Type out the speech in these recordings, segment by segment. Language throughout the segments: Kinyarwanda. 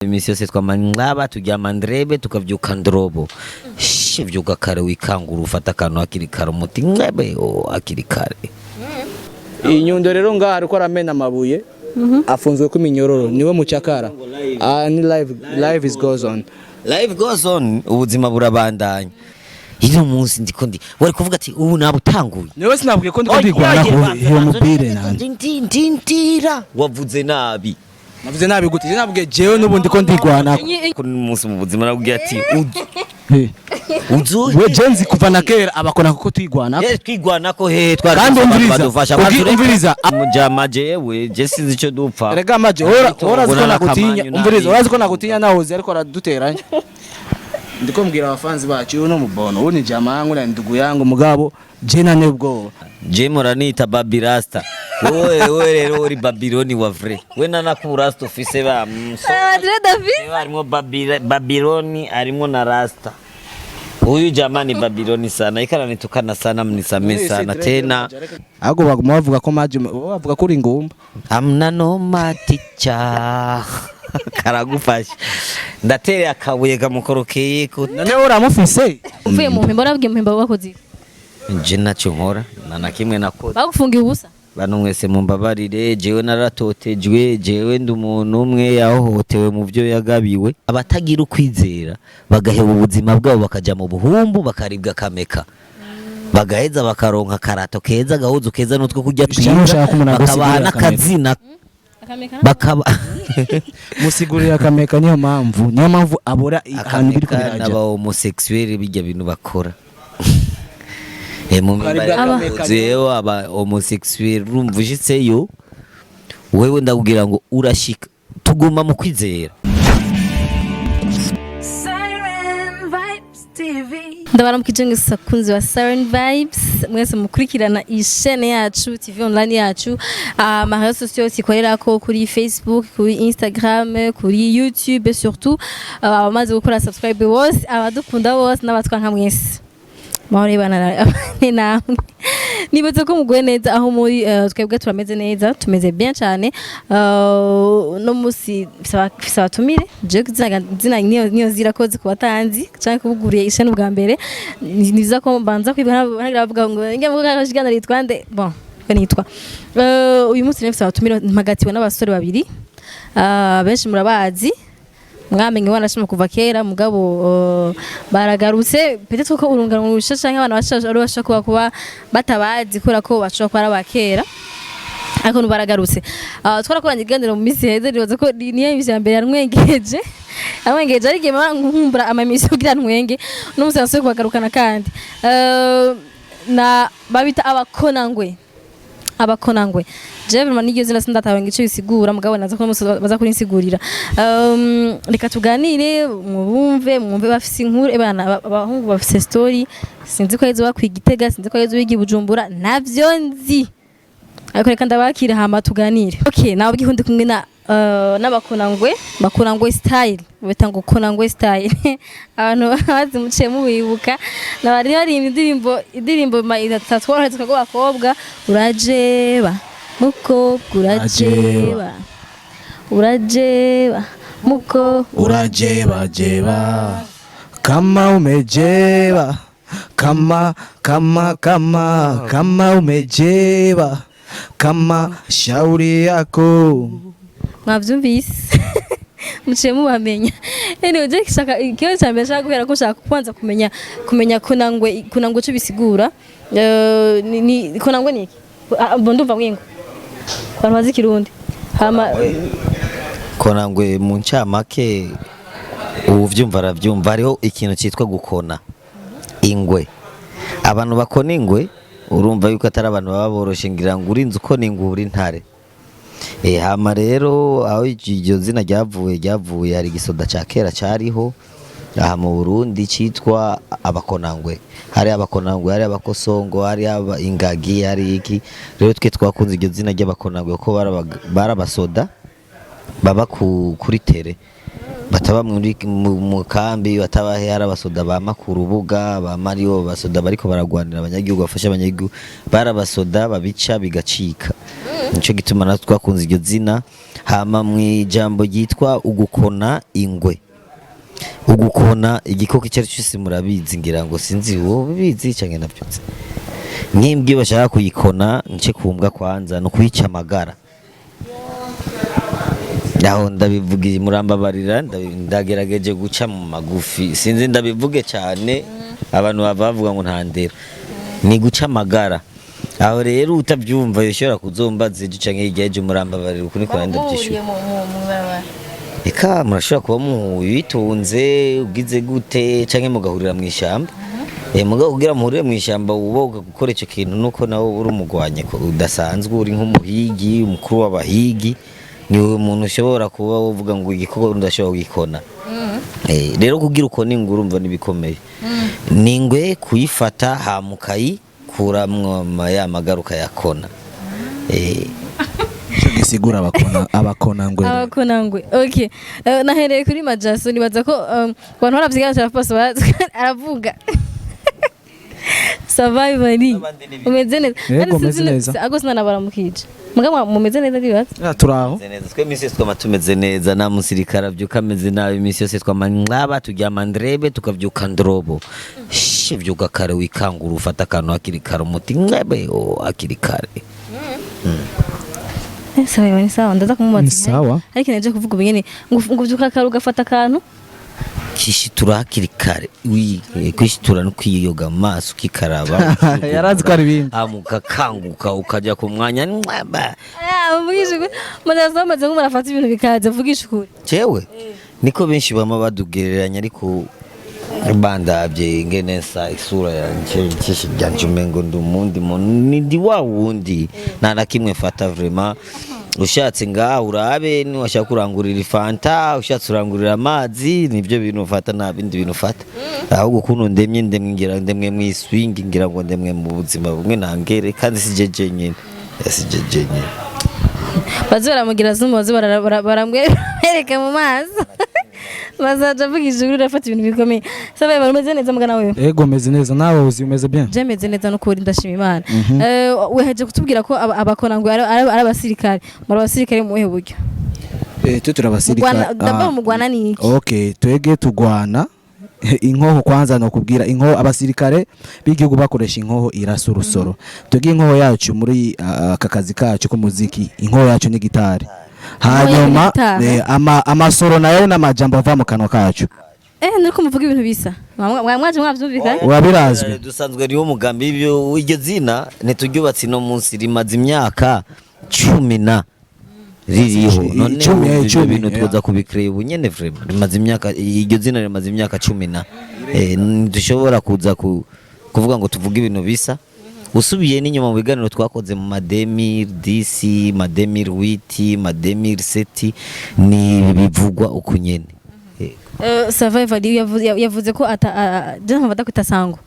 Imisi yose twamangaba turyama ndrebe tukavyuka ndrobo vyuka kare wikangura ufata akantu hakiri kare umuti ngebe hakiri kare. Inyundo rero ngaha ariko aramena amabuye afunzwe ku minyororo niwe mucakara. Ni live is goes on. Life goes on, ubuzima burabandanya. Iyo munsi ndikondi wari kuvuga ati ubu nabutanguye. Niwe sinabwiye ko ndigwana ko iyo mupire nanje. Ndintira wavuze nabi. Navuze nabi gute nabwiye jewe nubundi ko ndigwana ko umunsi mu buzima nabwiye ati uzuye we jenzi kuva na kera abakona kuko twigwana twigwana ko he twari kandi umviriza mujama jewe je sinzi ico dupfa rega maje urazi ko nagutinya umviriza urazi ko nagutinya nahoze ariko araduteranya ndiko mbwira abafanzi bacu no mubono uni jama yangu na ndugu yangu mugabo je nane ubwo je moranita babirasta wewe rero uri Babiloni wa vrai we nana ku rasta office ba David arimo Babiloni arimo na rasta huyu jamani Babiloni sana ikana sana mnisame sana tena ago baguma bavuga ko maje bavuga kuri ngumba amna no maticha karagufasha ndatere akabuye gamukorokeye ko none uramufise uvuye mu mpimba urabwiye mpimba wakoze je naco nkora nana kimwe nakoze bagufungiye ubusa bano mwese mumbabarire jewe naratotejwe jewe ndi umuntu umwe yahohotewe mu byo yagabiwe abatagira ukwizera bagaheba ubuzima bwabo bakaja mu buhumbu bakaribwa kameka bagaheza bakaronka karato keza gahuzu keza nutwo kujya twiza bakabana kazina bakaba musigurira kameka niyo mpamvu abura ahantu biri kubiraje aba homosexuel bijya bintu bakora Zeo aba homosexuel urumva ujitseyo wewe ndakugira ngo urashika tuguma mu kwizera. Ndabaramukije ngisa kunzi wa Siren Vibes mwese mukurikirana ishene yacu TV online yacu ama sociaux ikorera ko kuri Facebook kuri Instagram kuri YouTube surtout abamaze gukora subscribe bose abadukunda bose n'abatwanka mwese mahore bana namwe nibaze ko muguye neza aho muri twebwe turameze neza tumeze bien cyane no musi bisaba tumire je zina niyo zirakoze kubatanzi cyane kubuguriye ishene ubwa mbere niza ko mbanza kwibana bavuga ngo ngemuga kashigana ritwande bon nitwa uyu munsi nefisa tumire mpagatiwe n'abasore babiri benshi murabazi mwamenye wanashima kuva kera mugabo baragarutse peut-être ko urungano rusha canke abana bashaje ari bashaka kuba batabazi kora ko bashaka kwa abakera ariko baragarutse twarakoranye iganiro mu misi heze ribaza ko niyo imisi ya mbere yarmwengeje ari gema nkumbura amamisi kugira ntwenge n'umusanzwe kubagarukana kandi na babita abakonangwe jewe manigeze zina sindatawe ngice bisigura mugabo naza ko baza kuri insigurira reka tuganire mwumve bafise inkuru ebana abahungu bafise story sinzi ko yezo bakwigitega sinzi ko yezo bigi Bujumbura navyo nzi ariko reka ndabakira hama tuganire okay nawe gihundi kumwe na n'abakonangwe style bita ngo konangwe style abantu bazimuciye mu bibuka nabari hari indirimbo itatwara tukago bakobwa urajeba muko urajeba muko urajeba kama umejeba kama umejeba kama shauri yako mwavyumvise muciye mubamenya ene uje kishaka ikiyo cyambere shaka guhera ko shaka kwanza kumenya konangwe cyo bisigura ni konangwe niki ndumva mwingo bamaze kirundi hama konangwe mu ncamake uvyumva aravyumva hariho ikintu cyitwa gukona ingwe abantu bakona ingwe urumva yuko atari abantu baba boroshe ngira ngo urinze uko ningura intare hama rero aho iryo zina ryavuye hari gisoda ca kera cariho aha mu Burundi citwa abakonangwe hari abakonangwe hari abakosongo hari ingagi hari iki rero twe twakunze iryo zina ry'abakonangwe ko barabasoda baba kuri tere bataba mu kambi bataba hari abasoda bama ku rubuga bamariyo basoda bariko baragwanira abanyagihugu bafasha abanyagihugu barabasoda babica bigacika nico gituma natwe twakunze iryo zina. Hama mu ijambo ryitwa ugukona ingwe, ugukona igikoko icyo ari cyo cyose murabizi, ngira ngo sinzi wowe bizi cyangwa nabyutse. Nk'imbwa bashaka kuyikona nce kumbwa kwanza no kuyica amagara. Yaho ndabivugiye murambabarira, ndagerageje guca mu magufi, sinzi ndabivuge cyane abantu bavuga ngo ntandera, ni guca amagara. Aho rero utabyumva yashobora kuzombaza canke igihe murambabarira uko niko ndabyishyura. Eka murashobora kuba mubitunze ugize gute canke mugahurira mu ishyamba. Mugabo kugira muhurire mu ishyamba uboga gukora icyo kintu nuko nawe uri umugwanye ko udasanzwe, uri nk'umuhigi, umukuru w'abahigi, ni umuntu ushobora kuba uvuga ngo igikoko ndashobora gukona. Rero kugira ukona ingwe urumva nibikomeye. Ningwe kuyifata hamukayi kuramwo ya magaruka yakona. Gisigura abakonangwe. Okay. Nahereye kuri Majaso nibaza ko abantu baravyiga cyane aravuga. Survivor umeze neza. Yego meze neza. Agose nanabaramukije. Mugabo mumeze neza dibatse. Turaho. Twe misi twama tumeze neza, na musirikara avyuka ameze nabi, imisi yose twamangaba turyama ndrebe tukavyuka ndrobo. Vyuka kare wikangura ufata akantu hakiri kare umuti ngebe hakiri kare. Sawa ni sawa, ndaza kumubaza. Sawa. Ariko naje kuvuga ubugene ngo vyuka kare ugafata akantu kishitura hakiri kare, kwishitura no kwiyoga amaso kikaraba. Yarazi ko ari ibindi. Amukakanguka ukajya ku mwanya ngaba. Mvugisha Majaso amaze nk'umurafata ibintu bikaza vugisha ukuri. Cewe niko benshi bama badugereranya, ariko bandabye ngene sa isura yanje cyishijanje umengo ndumundi ndi wa wundi nta kimwe fata vraiment. Ushatse ngaho urabe ni washaka kurangurira ifanta, ushatse urangurira amazi, nibyo bintu ufata, nta bindi bintu ufata. Ahubwo kuno ngira ndemwe mu swing, ngira ngo ndemwe mu buzima bumwe nangere kandi sijeje nyine. Sijeje nyine. Bazora mugira zumuzi baramwereka mu maso. Bazaje avugije uri rafata ibintu bikomeye. Sabaye barumeze neza mugana wewe. Yego meze neza, nawe uzi umeze bien. Je meze neza no kuri ndashima Imana. Weheje kutubwira ko abakonangwe ari abasirikare. Muri abasirikare mu buryo. Twe turabasirikare. Ndaba mugwana ni iki? Okay, twege tugwana. Inkoho kwanza no kubwira inkoho abasirikare b'igihugu bakoresha inkoho irasa urusoro. Twege inkoho yacu muri akakazi kacu k'umuziki, inkoho yacu ni gitari. Hanyuma amasoro nayo n'amajambo ava mu kanwa kacu. Niko muvuga ibintu bisa. Mwaje mwavyumvikanye? Wabirazwe. Dusanzwe ari umugambi ibyo iryo zina nituryubatse no munsi rimaze imyaka 10 ririho. None ibyo bintu twoza kubikreye ubunyene vraiment. Rimaze imyaka, iryo zina rimaze imyaka 10. Dushobora kuza kuvuga ngo tuvuge ibintu bisa. Usubiye n'inyuma mu biganiro twakoze mu mademir DC, mademir witi, mademir seti, ni bivugwa ukunyene. Survivor yavuze ko je nkabada kwitasango.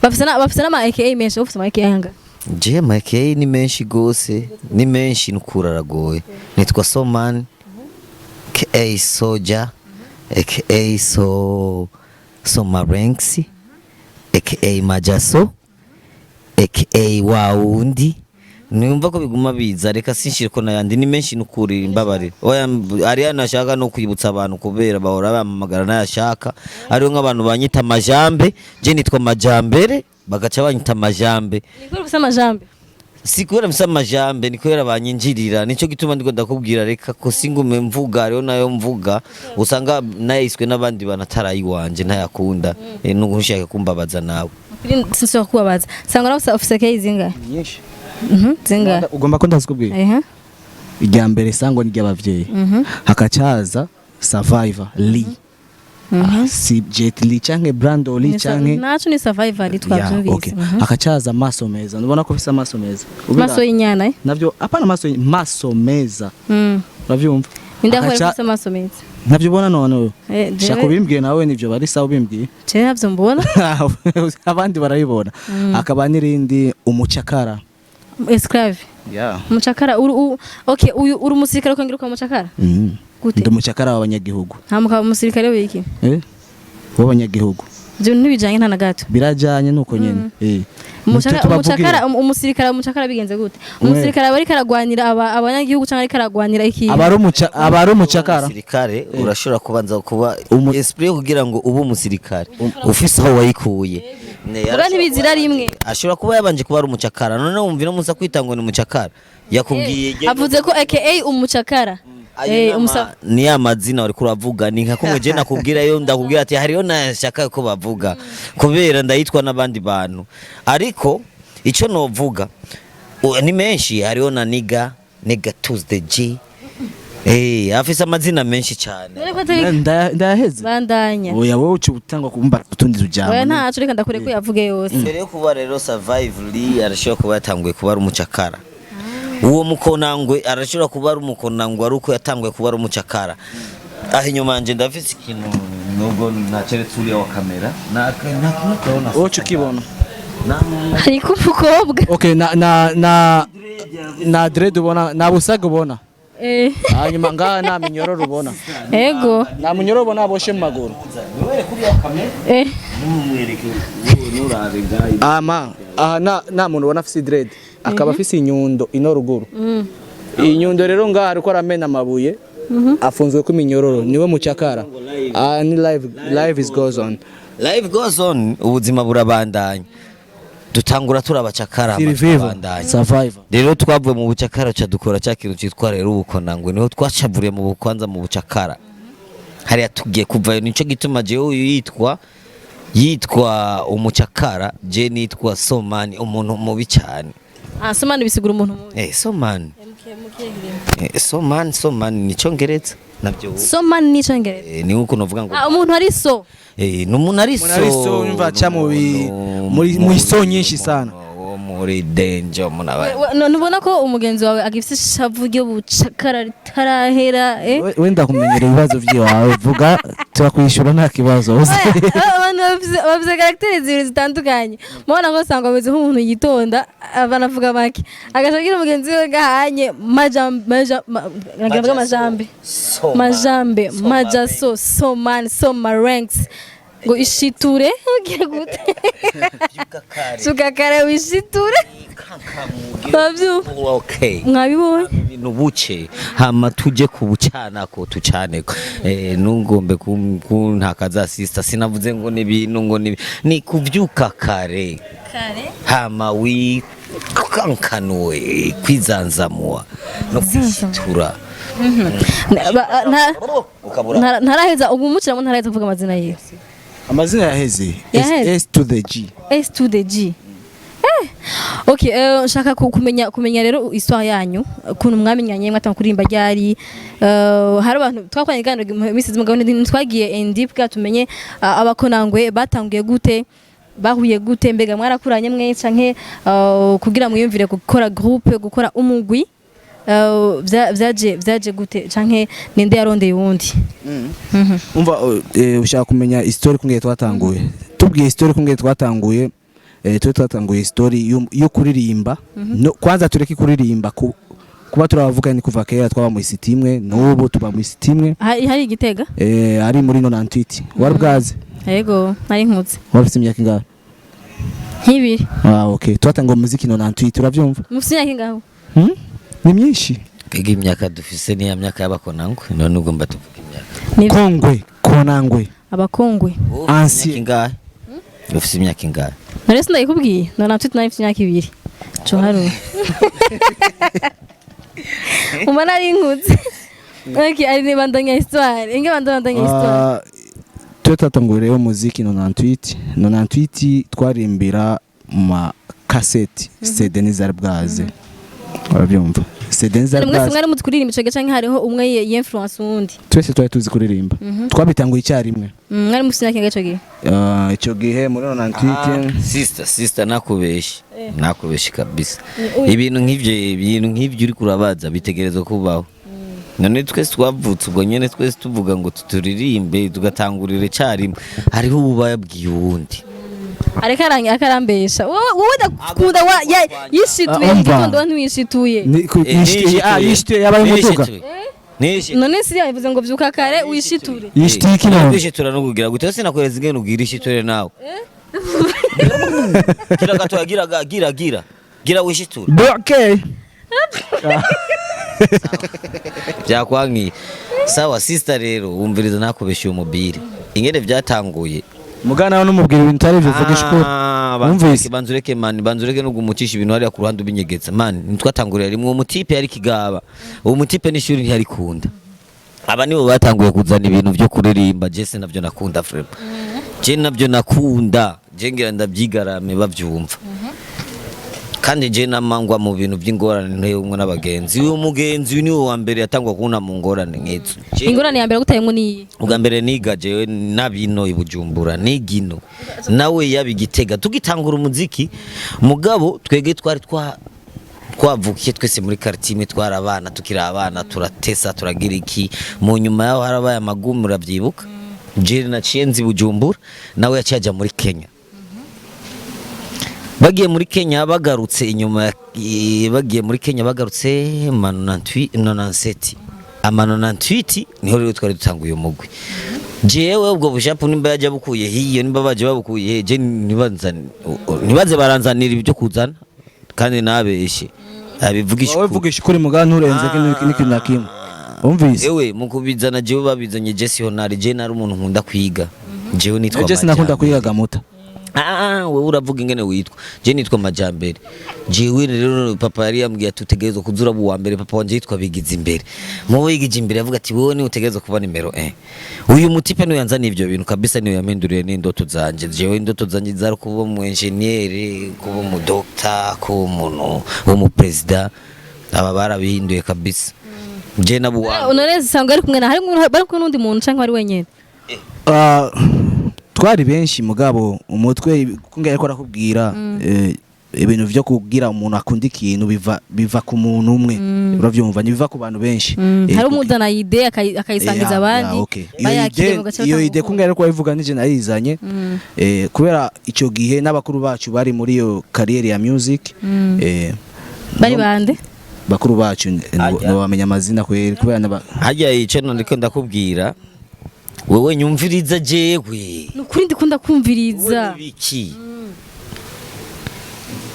Bafise na ma AKA menshi, ufise ma AKA anga. Je ma AKA ni menshi gose, ni menshi nukura ragoye. Nitwa Soman, AKA Soja, AKA Somarenksi, AKA Majaso, AKA wawundi. Numva ko biguma biza, reka sinshire ko nayandi ni menshi nukuri imbabarira. Oya ari nashaka no kwibutsa abantu kubera bahora bamamagara nayashaka. Ariyo nk'abantu banyita majambe, je nitwa majambere bagaca banyita majambe. Niko bisa majambe. Sikubera bisa majambe, niko yera banyinjirira. Nico gituma ndiko ndakubwira reka ko singume mvuga, ariyo nayo mvuga usanga nayiswe n'abandi banatarayi wanje ntayakunda. Nugushaka kumbabaza nawe. Sinso kubabaza. Sangwa na office case zinga. Nyinshi. Zinga. Ugomba ko ndazikubwira. Irya mbere sango ni ry'abavyeyi. Hakacaza Survivor Lee. Si Jet Lee canke Brando Lee canke nacu ni Survivor twavyumvise. Hakacaza Maso Meza. Nubona ko bisa Maso Meza. Maso y'inyana navyo apana Maso Meza. Uravyumva? Ndakora bisa Maso Meza. Navyo ubona none. Shaka bimbwiye nawe nivyo bari sawa bimbwiye. Je navyo mbona. Abandi barayibona. Akaba nirindi umucakara. Esclave. Yeah. Umucakara okay uri umusirikare ukongira kwa mucakara? Gute? Ndi umucakara w'abanyagihugu. Nta mukaba umusirikare wiki? W'abanyagihugu. ibyo ntibijanye nta na gato birajanye nuko nyene umusirikare bigenze gute umusirikare bari karagwanira abanyagihugu cyangwa ari karagwanira iki abari umucakara umusirikare urashobora kubanza kuba esprit kugira ngo ube umusirikare ufise aho wayikuye ura ntibizira rimwe ashobora kuba yabanje kuba ari umucakara none wumvira musa kwitangwa ni umucakara yakubwiye avuze ko aka umucakara ni ya mazina wari kuravuga ni nka kumwe je nakubwira yo ndakubwira ati hariyo nashaka ko bavuga kubera ndayitwa n'abandi bantu ariko ico novuga ni menshi hariyo na nigga Tuesday G afise amazina menshi cyane ndayaheze bandanya oya wowe uci utangwa kumba utundi tujambo oya ntaco reka ndakure ko yavuge yose mbere yo kuba rero survivally arashobora kuba yatanguye kuba ari umucakara uwo mukonangwe arashobora kuba ari umukonangwe ari uko yatanguye kuba ari umucakara aho inyuma yanje ndafise ikintu nubwo naceretse uriya wa kamera wowe ukibona ariko umukobwa okay na dread ubona na busaga ubona hanyuma ngaha nta minyororo ubona ego nta minyororo ubona aboshe mu maguru aha nta muntu ubona afise dread akaba afise inyundo ino ruguru iyi nyundo rero ngaha ariko aramena amabuye afunzwe ko iminyororo niwe mucakara ni live goes on ubuzima burabandanya dutangura turabacakara survivor rero twavuye mu bucakara cha dukora cya kintu cyitwa rero ubukonangwe niho twacavuriye mu bukwanza mu bucakara hariya tugiye kuva nico gituma je yitwa umucakara je nitwa somani umuntu mubi cyane somani bisigura umuntu mubi somani somani ni cyongereza nabyo somani ni cyongereza ni uko novuga ngo umuntu ari so n'umuntu ari so umva cha muri so nyinshi sana muri danger nubona ko umugenzi wawe agifite ishavu ryo bucakara ritarahera wenda kumenyera ibibazo byawe vuga turakwishura nta kibazo abantu bavuze caractères zibiri zitandukanye mubona ngo sanga bameze nk'umuntu yitonda banavuga make agashagira umugenzi we gahanye majambe majaso so ranks ngo ishiture ugiye gute sukakare wishiture babyo okay mwabibonye ibintu buce hama tuje kubucanako tucaneko nungombe kuntakaza sister sinavuze ngo n'ibintu ngo ni kuvyuka kare hama kankanwe kwizanzamwa no kwishitura ntaraheza ubu muciramo ntaraheza kuvuga amazina yiwe amazina yaheze S to the G okay nshaka kumenya rero histoire yanyu ukuntu mwamenyanye mwatanga kurimba ryari hari abantu twakwanye ganira imisizi mugabo twagiye in deep ga tumenye abakonangwe batanguye gute bahuye gute mbega mwarakuranye mwe canke kugira mwiyumvire gukora groupe gukora umugwi vyaje gute canke ninde yarondeye uwundi umva ushaka kumenya history kungiye twatanguye tubwiye history kungiye twatanguye twatanguye history yo kuririmba kwanza tureke kuririmba kuba turavuga ni kuva kera twaba mu city imwe n'ubu tuba mu city imwe hari igitega ari muri 98 warubwaze yego nari nkutse wafite imyaka ingahe nk'ibiri okay twatanguye muziki 98 uravyumva mufite imyaka ingahe ni myinshi kega imyaka dufise ni ya myaka y'abakonangwe none ugomba tuvuga imyaka konangwe abakongwe ansi ingahe ufise imyaka ingahe narese ndayikubwiye none twite nafite imyaka 2 cyo haro umana ari nkutse okay ari bandanya histoire inge bandanya histoire twatanguye rero muziki 98 twarimbira ma cassette CD n'izarbwaze urabyumva mwese mwari muzi kuririmba ico gace hariho umwe y'influence wundi twese twari tuzi kuririmba twabitanguye icyarimwe mwari musi nake gace gihe ico gihe muri 98 sister nakubeshe kabisa ibintu nk'ivyo uri kurabaza bitegerezwa kubaho none twese twavutse ubwo nyene twese tuvuga ngo tuturirimbe tugatangurira icyarimwe hariho ubabwiye uwundi areka akarambesha wowe ndakunda yishituye igitondo ntwishituye yishituye yabaye umutuga nishi none si yavuze ngo byuka kare wishiture yishitiki no wishitura no kugira gute sinakoreza ingene ugira ishiture nawe gira gato gira wishiture okay byakwangiye sawa sister rero wumviriza nakubeshiye umubiri ingene byatanguye mugana n'umubwira ibintu tari bivuga ishukuru umvise banzureke man banzureke no gumucisha ibintu hari ku ruhande ubinyegeza man nitwatangurira rimwe umutipe yari kigaba uwo mutipe n'ishuri ntiyari kunda aba nibo batanguye kuzana ibintu byo kuririmba Jesse navyo nakunda frema je navyo nakunda je ngira ndabyigarame bavyumva kandi je namangwa mu bintu by'ingorane nteyumwe n'abagenzi uyu mugenzi niwe wa mbere yatangwa kuna mu ngorane nk'izo ingorane ya mbere gutayemo ni ubwa mbere niga jewe nabino ibujumbura nigino nawe yabigitega tugitangura umuziki mugabo twege twari twavukiye twese muri quartier twari abana tukiri abana turatesa turagira iki mu nyuma yaho harabaye amagumura byibuka je naciye nzi bujumbura nawe yacaja muri Kenya bagiye muri Kenya bagarutse inyuma bagiye muri Kenya bagarutse amano 98 niho rero twari dutanguye umugwi jewe ubwo bushapu nimba yaje bukuye hiyo nimba baje babukuye je nibaze baranzanira ibyo kuzana kandi nabeshe abivugisha wowe vugisha kuri mugana urenze n'ikintu nakimwe umvise ewe mukubizana jewe babizanye Jesse Honari je nari umuntu nkunda kwiga jewe nitwa Jesse nakunda kwiga gamuta wewe uravuga ingene witwa je nitwa Majambere jewe rero papa yari yambwiye tutegerezwa kuzura buwa mbere papa wanje yitwa Bigize imbere mu yigije imbere avuga ati wowe ni utegerezwa kuba nimero uyu mutipe no yanzana ivyo bintu kabisa niyo yamenduriye n'indoto zanje jewe indoto zanje zari kuba mu engineer kuba mu doctor kuba umuntu wo mu president aba barabihinduye kabisa je nabuwa unareze sanga ari kumwe na hari bari kumwe n'undi muntu canke ari wenyene twari benshi mugabo umutwe kunga ariko arakubwira ibintu byo kugira umuntu akunda ikintu biva ku muntu umwe uravyumva biva ku bantu benshi hari umudana ide akayisangiza abandi iyo ide kunga ariko abivuga nije narizanye kubera ico gihe n'abakuru bacu bari muri iyo career ya music bari bande bakuru bacu no bamenya amazina kubera hajya yice none ko ndakubwira wewe nyumviriza jewe nukuri ndikunda kumviriza biki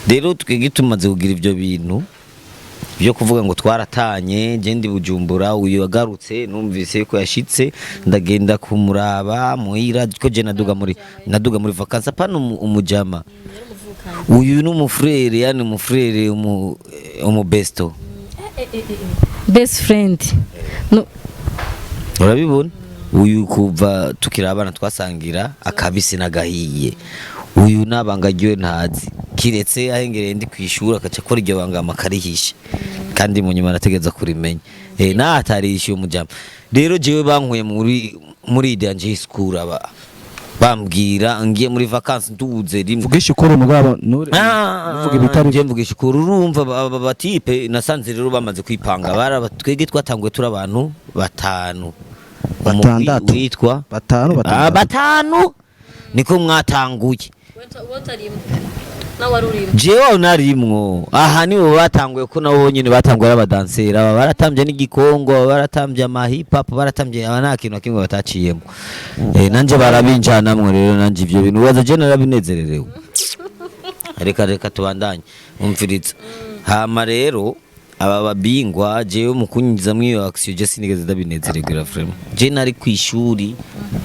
rero twege tumaze kugira ivyo bintu byo kuvuga ngo twaratanye je ndi bujumbura uyu yagarutse numvise ko yashitse ndagenda kumuraba muhira ko je naduga muri vacances apana umujama uyu n'umufrere yani umufrere besto best friend no urabibona uyu kuva tukira abana twasangira akabisi nagahiye uyu nabangagiwe ntazi kiretse ahengereye ndi kwishura akaca kora iryo banga amakarihisha kandi mu nyuma nategeza kurimenya natarishiye umujama rero jewe bankuye muri idanje hiskura bambwira ngiye muri vacances nduze rimwe vugisha ukuri mugabo nure vuga ibitari je mvugisha ukuri urumva batipe nasanze rero bamaze kwipanga twege twatanguye turi abantu batanu batandatu witwa batanu niko mwatanguye jewe narimwo aha nibo batanguye ko nabo nyine batanguye abadansera aba baratambye n'igikongo baratambye ama hip hop baratambye nta kintu kimwe bataciyemo nanje barabinjanamwe rero nanje ivyo bintu waza je narabinezererewe reka tubandanye umviriza hama rero aba babingwa jewe mukunyiza mwiyo action je sinigeze ndabinezererwa vraiment je nari kwishuri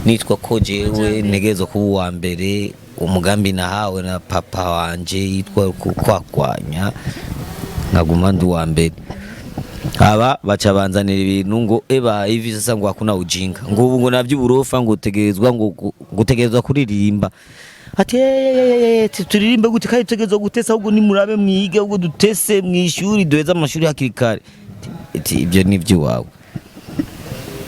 nitwa ko jewe negezo kuba wa mbere umugambi nahawe na papa wanje yitwa kwakwanya nkaguma ndi wa mbere aba baca banzanira ibintu ngo hivi sasa ngo hakuna ujinga ngo ubu ngo navyuburofa ngo utegerezwa kuririmba ati turirimbe gute kandi tutegerezwa gutesa ahubwo nimurabe mwige ahubwo dutese mwishuri duheza amashuri hakiri kare ibyo nivyo wawe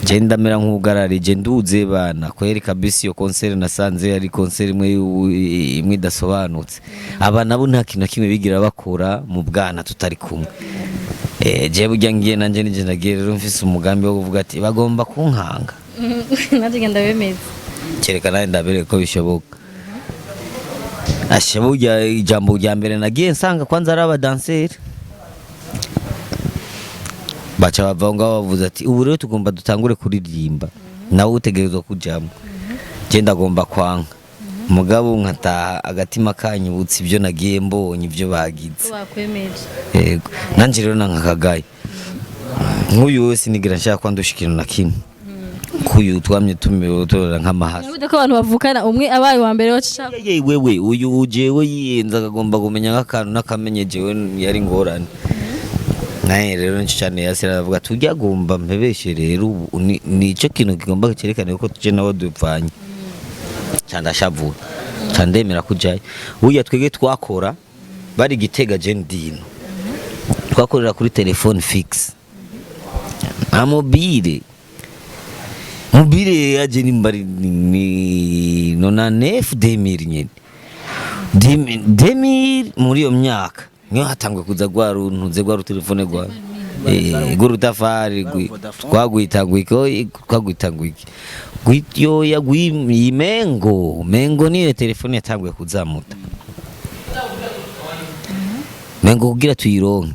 je ndamera nk'ugararije nduze bana kweri kabisi yo concert nasanze ari concert imwe idasobanutse aba nabo nta kintu kimwe bigira bakora mu bwana tutari kumwe je burya ngiye nanje nije nagiye rero mfise umugambi wo kuvuga ati bagomba kunkanga naje ngenda bemeza cerekana ndabere ko bishoboka ashabuja ijambo rya mbere nagiye nsanga kwanza ari abadanseri baca bava ngaho bavuze ati ubu rero tugomba dutangure kuririmba nawe utegerezwa kujamo je ndagomba kwanga mugabo nkataha agatima kanyibutse ibyo nagiye mbonye ibyo bagize bakwemeje yego nanje rero nankagaye nk'uyu wese nigira nshaka kwandusha ikintu na kimwe kuyu twamye tumitora nk'amahasa navuze ko abantu bavukana umwe abaye wa mbere waca wewe uyu jewe yiyenza agomba kumenya nk'akantu nakamenye jewe yari ngorane naye rero nci cyane yasira avuga tujya gomba mpebeshe rero nico kintu kigomba cyerekane ko tuje nawo dupfanye cyanda shavu cyandemera kujaye uya twege twakora bari Gitega Jendino twakorera kuri telefone fixe amobile yaje nimbari ni 2000 nyene 2000 muri yo myaka niyo hatangwe kuza gwa runtuze gwa telefone gwa gurutafari twagwitangwiki gwityo mengo niyo telefone yatangwe kuzamuta mengo kugira tuyironke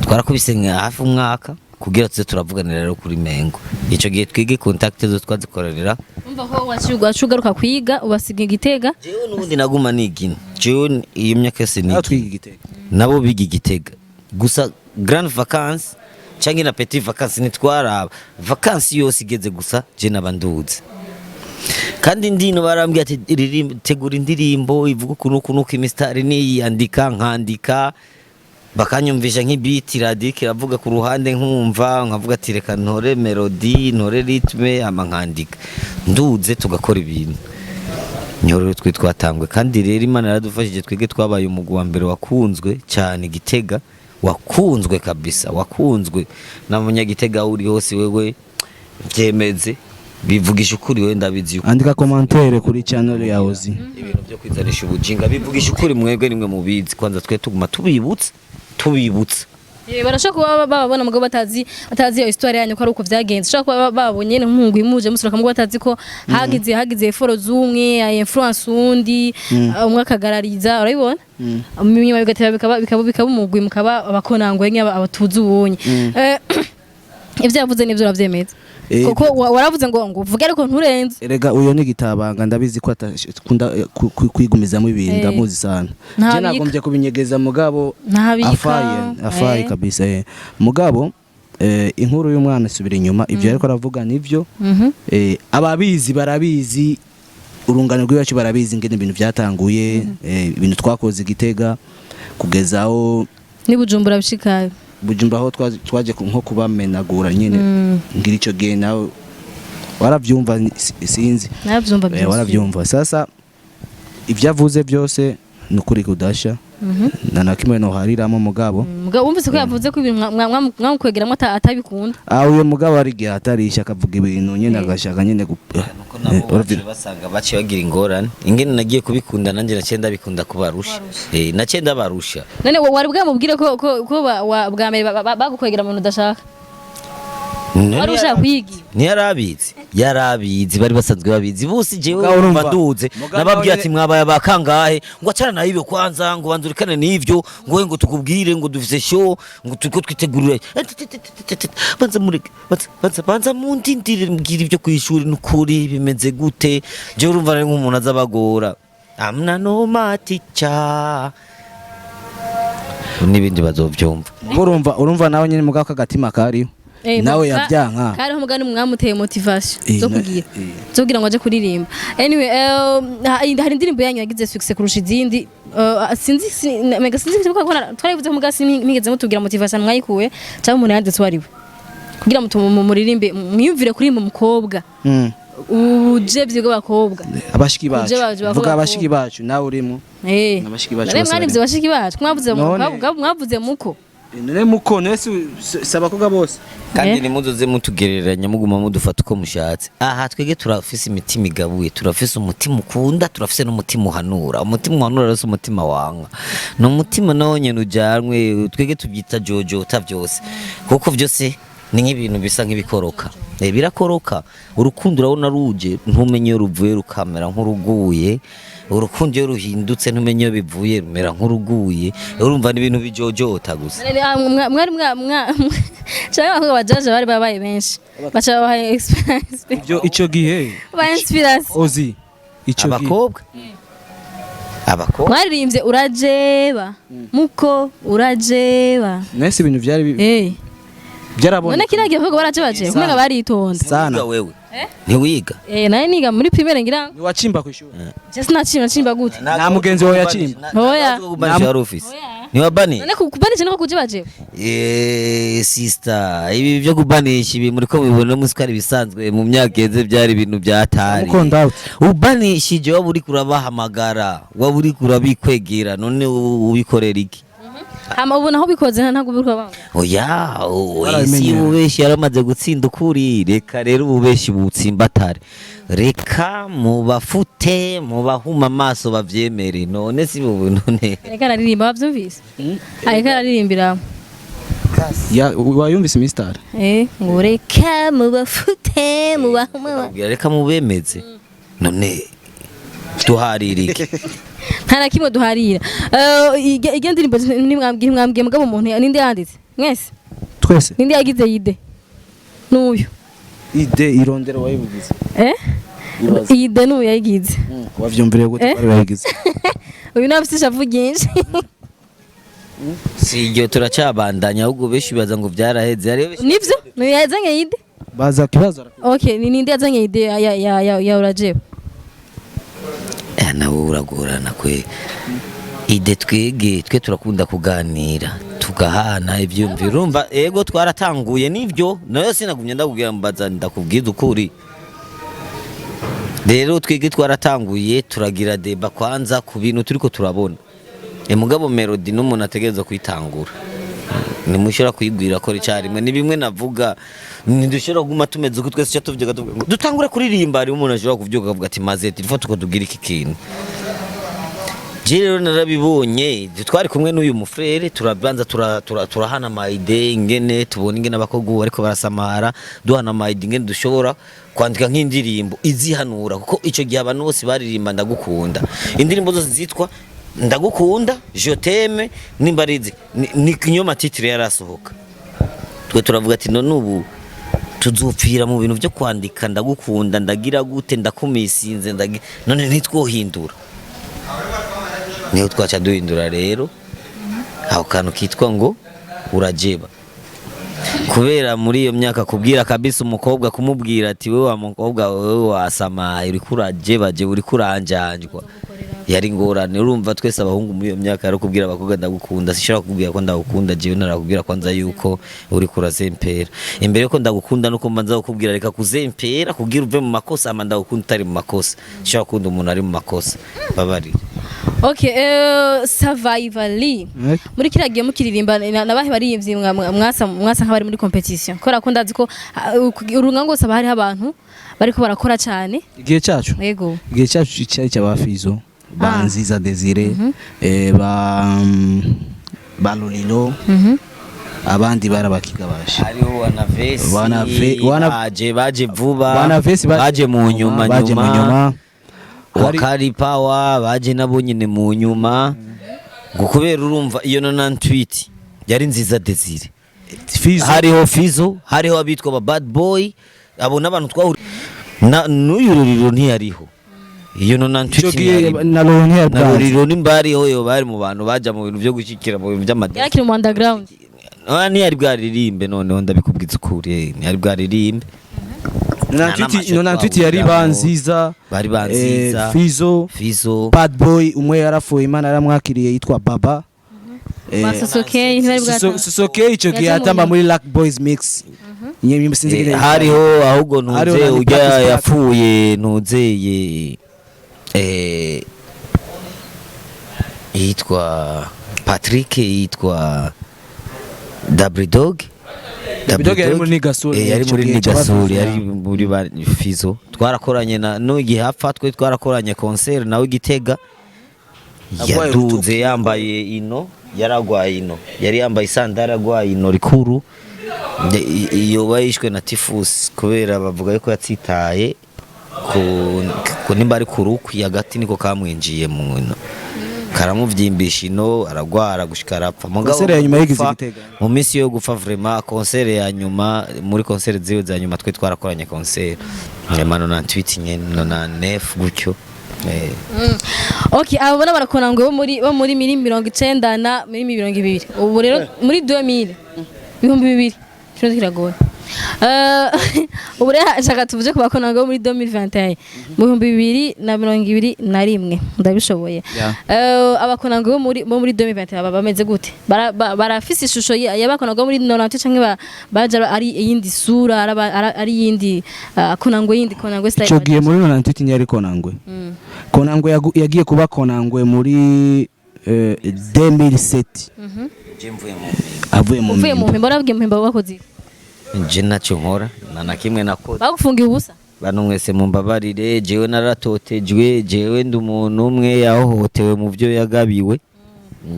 twarakubise hafi umwaka kugira tuze turavuganira rero kuri mengo ico gihe twige contact zo twazikorera umva ko wacugaruka kwiga ubasiga Gitega jewe nubundi naguma nigina jewe iyo myaka yose nawe twiga Gitega nabo biga Gitega gusa grand vacances canke na petit vacances nitwaraba vacances yose igeze gusa je nabanduze kandi ndino barambye ati tegura indirimbo ivuga ukuntu imistari ni yandika nkandika bakanyumvisha nk'ibiti radio kiravuga ku ruhande nkumva nkavuga ati reka ntore melody ntore rythme ama nkandika nduze tugakora ibintu nyororo twatangwe kandi rero Imana yaradufashije twege twabaye umugwa wa mbere wakunzwe cyane Gitega wakunzwe kabisa wakunzwe na munyagitega uri hose wewe byemeze bivugisha ukuri we ndabizi andika commentaire kuri channel ya Ozi ibintu byo kwizanisha ubujinga bivugisha ukuri mwebwe nimwe mubizi kwanza twe tuguma tubibutsa barashaka babona mugabo batazi iyo histoire yanyu ko ari uko vyagenze shaka kuba babonye nk'ungu imuje musura mugabo batazi ko hagize foro zumwe ya influence undi umwe akagarariza urabibona nyuma bigateba bikaba umugwi mukaba abakonangwe nk'abatuzi ubonye ivyo yavuze nivyo uravyemeza koko waravuze ngo uvuge ariko nturenze erega uyo ni gitabanga ndabizi ko atakunda kwigumizamo ibintu ndamuzi sana je nagombye kubinyegeza mugabo afaye kabisa mugabo inkuru y'umwana subira inyuma ivyo ariko aravuga nivyo ababizi barabizi urungano rw'iwacu barabizi ngene ibintu byatanguye ibintu twakoze Gitega kugezaho ni Bujumbura bishikaye Bujumba aho twaje nko kubamenagura nyine ngira ico gihe nawe waravyumva sinzi naravyumva byose waravyumva sasa ivyavuze byose nukuri kudasha nakimwe no hariramo mugabo wumvise ko yavuze ko ibintu mwamukwegeramo atabikunda uyo mugabo ari gihe atarisha akavuga ibintu nyene agashaka nyene basanga baci bagira ingorane ingene nagiye kubikunda nanje nacenda bikunda kubarusha nacenda barusha none wari bwamubwire ko bwa mbere bagukwegera mu udashaka arusha kwigi yarabizi bari basanzwe babizi bose jewe mbanduze nababwiye ati mwabaye abakangahe ngo acana na ibyo kwanza ngo banzurikane n'ivyo ngo tukubwire ngo dufise show ngo tuko twitegurira banza mundindire mbwira ibyo kwishuri n'ukuri bimeze gute je urumva ari nk'umuntu azabagora amna no maticha n'ibindi bazovyumva urumva nawe nyine mugabo kagatima kariho nawe yabyanka kariho mugani mwamuteye motivation zo kugira ngo aje kuririmba anyway hari indirimbo yanyu yagize success kurusha izindi sinzi ko twarivuze ko mugasi migeze mutubwira motivation mwayikuwe cyangwa umuntu yanditse wariwe kugira muririmbe mwiyumvire kurimba umukobwa ujevye bw'abakobwa abashiki bacu vuga abashiki bacu nawe urimo abashiki bacu mwarivuze abashiki bacu mwavuze muko none muko nese saba koga bose kandi nimuzoze mutugereranya muguma mudufata uko mushatse aha twege turafise imitima igabuye turafise umutima ukunda turafise n'umutima uhanura umutima uhanura rero umutima wanga no umutima nonye nujanwe twege tubyita jojo ta byose kuko byose ni nk'ibintu bisa nk'ibikoroka birakoroka urukundo urabona ruje ntumenye iyo ruvuye rukamera nk'uruguye urukundo iyo ruhindutse ntumenye iyo bivuye rumera nk'uruguye urumva ni ibintu bijojota gusa mwari cyangwa abakobwa bajaje bari babaye benshi baca babaye experience icyo gihe ba inspiration ozi icyo gihe abakobwa mwaririmbye urajeba muko urajeba nese ibintu byari byarabona none kiragiye vuga barajebaje kumwe baritonda sana wewe ntiwiga naye niga muri primaire ngira ni wachimba ku ishuri just nachimba gute nta mugenzi wawe yachimba oya nta office ni wabani none kubanisha niko kujibaje sister ibi byo kubanisha ibi muri ko bibona musikari bisanzwe mu myaka yeze byari ibintu byatari ubanishije waba uri kurabahamagara waba uri kurabikwegera none ubikorera iki hama ubona aho bikoze ntabwo birwa banga oya isi ububeshi yaramaze gutsinda ukuri reka rero ububeshi butsimbatare reka mubafute mubahuma amaso bavyemere none si bubu none reka aririmba bavyumvise ariko aririmbira wayumvise Mr. ngo reka mubafute mubahuma reka mubemeze none tuharirike ntana kimwe duharira iyo ndirimbo mwambwiye mugabo umuntu ninde yanditse mwese twese ninde yagize ide n'uyu ide irondera wayibugize ide n'uyu yagize wavyumvire gute bari bayigize uyu nafite ishavu ryinshi si iryo turacabandanya ahubwo benshi bibaza ngo byaraheze nivyo n'uyu yazanye ide baza kibazo okay ninde yazanye ide ya urajeba nawe uragorana kwe ide twe turakunda kuganira tugahana ibyumviro urumva ego twaratanguye nivyo nayo sinagumye ndakubwira mbaza ndakubwiza ukuri rero twige twaratanguye turagira deba kwanza ku bintu turiko turabona mugabo melody n'umuntu ategereza kwitangura nimushira kuyigwira ko ricarimwe ni bimwe navuga ntidushobora kuguma tumeze uko twese tuvuga dutangure kuririmba ari umuntu ashobora kuvyuka akavuga ati maze tifo tuko tugira iki kintu je rero narabibonye twari kumwe n'uyu mufrere turabanza turahana ama idea ingene tubona ingene abakogwa ariko barasamara duhana ama idea ingene dushobora kwandika nk'indirimbo izihanura kuko ico gihe abantu bose baririmba ndagukunda indirimbo zose zitwa ndagukunda je t'aime nimbarizi ni kinyoma titre yarasohoka twe turavuga ati none ubu tuzopfira mu bintu byo kwandika ndagukunda ndagira gute ndakumisinze none ntitwohindura niho twaca duhindura rero aho kantu kitwa ngo urajeba kubera muri iyo myaka kubwira kabisa umukobwa kumubwira ati wewe wa mukobwa wewe wasamaye uri kurajeba je uri kuranjanjwa yari ngorane urumva twese abahungu muri iyo myaka yari kubwira abakobwa ndagukunda sishobora kukubwira ko ndagukunda jewe narakubwira kwanza yuko uri kurazempera imbere yuko ndagukunda nuko mbanza kukubwira reka kuzempera kugira uve mu makosa ama ndagukunda utari mu makosa sishobora kunda umuntu ari mu makosa babarira okay survivali muri kiragiye mukiririmba nabahe bariyimvye mwasa nk'abari muri competition kora ko ndazi ko urunga ngose abari abantu bariko barakora cyane igihe cyacu yego igihe cyacu cyari cyabafizo banziza Desire ba Lolilo abandi barabakigabasha hariho baje vuba baje mu nyuma wakari power baje nabo nyine mu nyuma ngo kubera urumva iyo 98 yari nziza Desire hariho Fizo hariho abitwa ba bad boy abo n'abantu twahuri n'uyu Lolilo ntiyariho iyo 98 na Lolilo nimbariho yo bari mu bantu baja mu bintu byo gushyikira mu bintu by'amadini yakiri mu underground ntiyari bwaririmbe noneho ndabikubwiza ukuri ntiyari bwaririmbe 98 yari banziza bari banziza Fizo bad boy umwe yarafuye Imana yaramwakiriye yitwa Baba Sosoke icyo gihe atamba muri Lack Boys Mix hariho ahubwo ntuze ujya yapfuye ntuzeye yitwa Patrick yitwa Double Dog yari muri Nigasuri yari muri Fizo twarakoranye no igihe hapfa twe twarakoranye concert nawe Gitega yaduze yambaye ino yaragwaye ino yari yambaye isandara agwaye ino rikuru iyo bayishwe na tifus kubera bavuga yuko yatsitaye ku nimba ari kurukwi hagati niko kamwinjiye mu nno karamuvyimbisha ino aragwara gushika arapfa konsere ya nyuma yigize Gitega mu minsi yo gupfa vraiment konsere ya nyuma muri konsere ziwe za nyuma twe twarakoranye konsere mano na tweet nyene na nef gutyo Okay, abo barakona ngo bo muri 90 na 2020 ubu rero muri 2000 kino kiragoye ubu rero shaka tuvuje kubakona ngo muri 2021 mu 2021 ndabishoboye abakona ngo bo muri 2021 baba bameze gute barafise ishusho yabakona ngo muri 90 canke baja ari yindi sura ari yindi konangwe yindi konangwe style cogiye muri 90 nyari konangwe konangwe yagiye kuba konangwe muri 2007 avuye mu mpimba barabwiye mpimba bakoze nje nacyo nkora na kimwe nakoze bagufungiye ubusa bantu mwese mumbabarire jewe naratotejwe jewe ndi umuntu umwe yahohotewe mu byo yagabiwe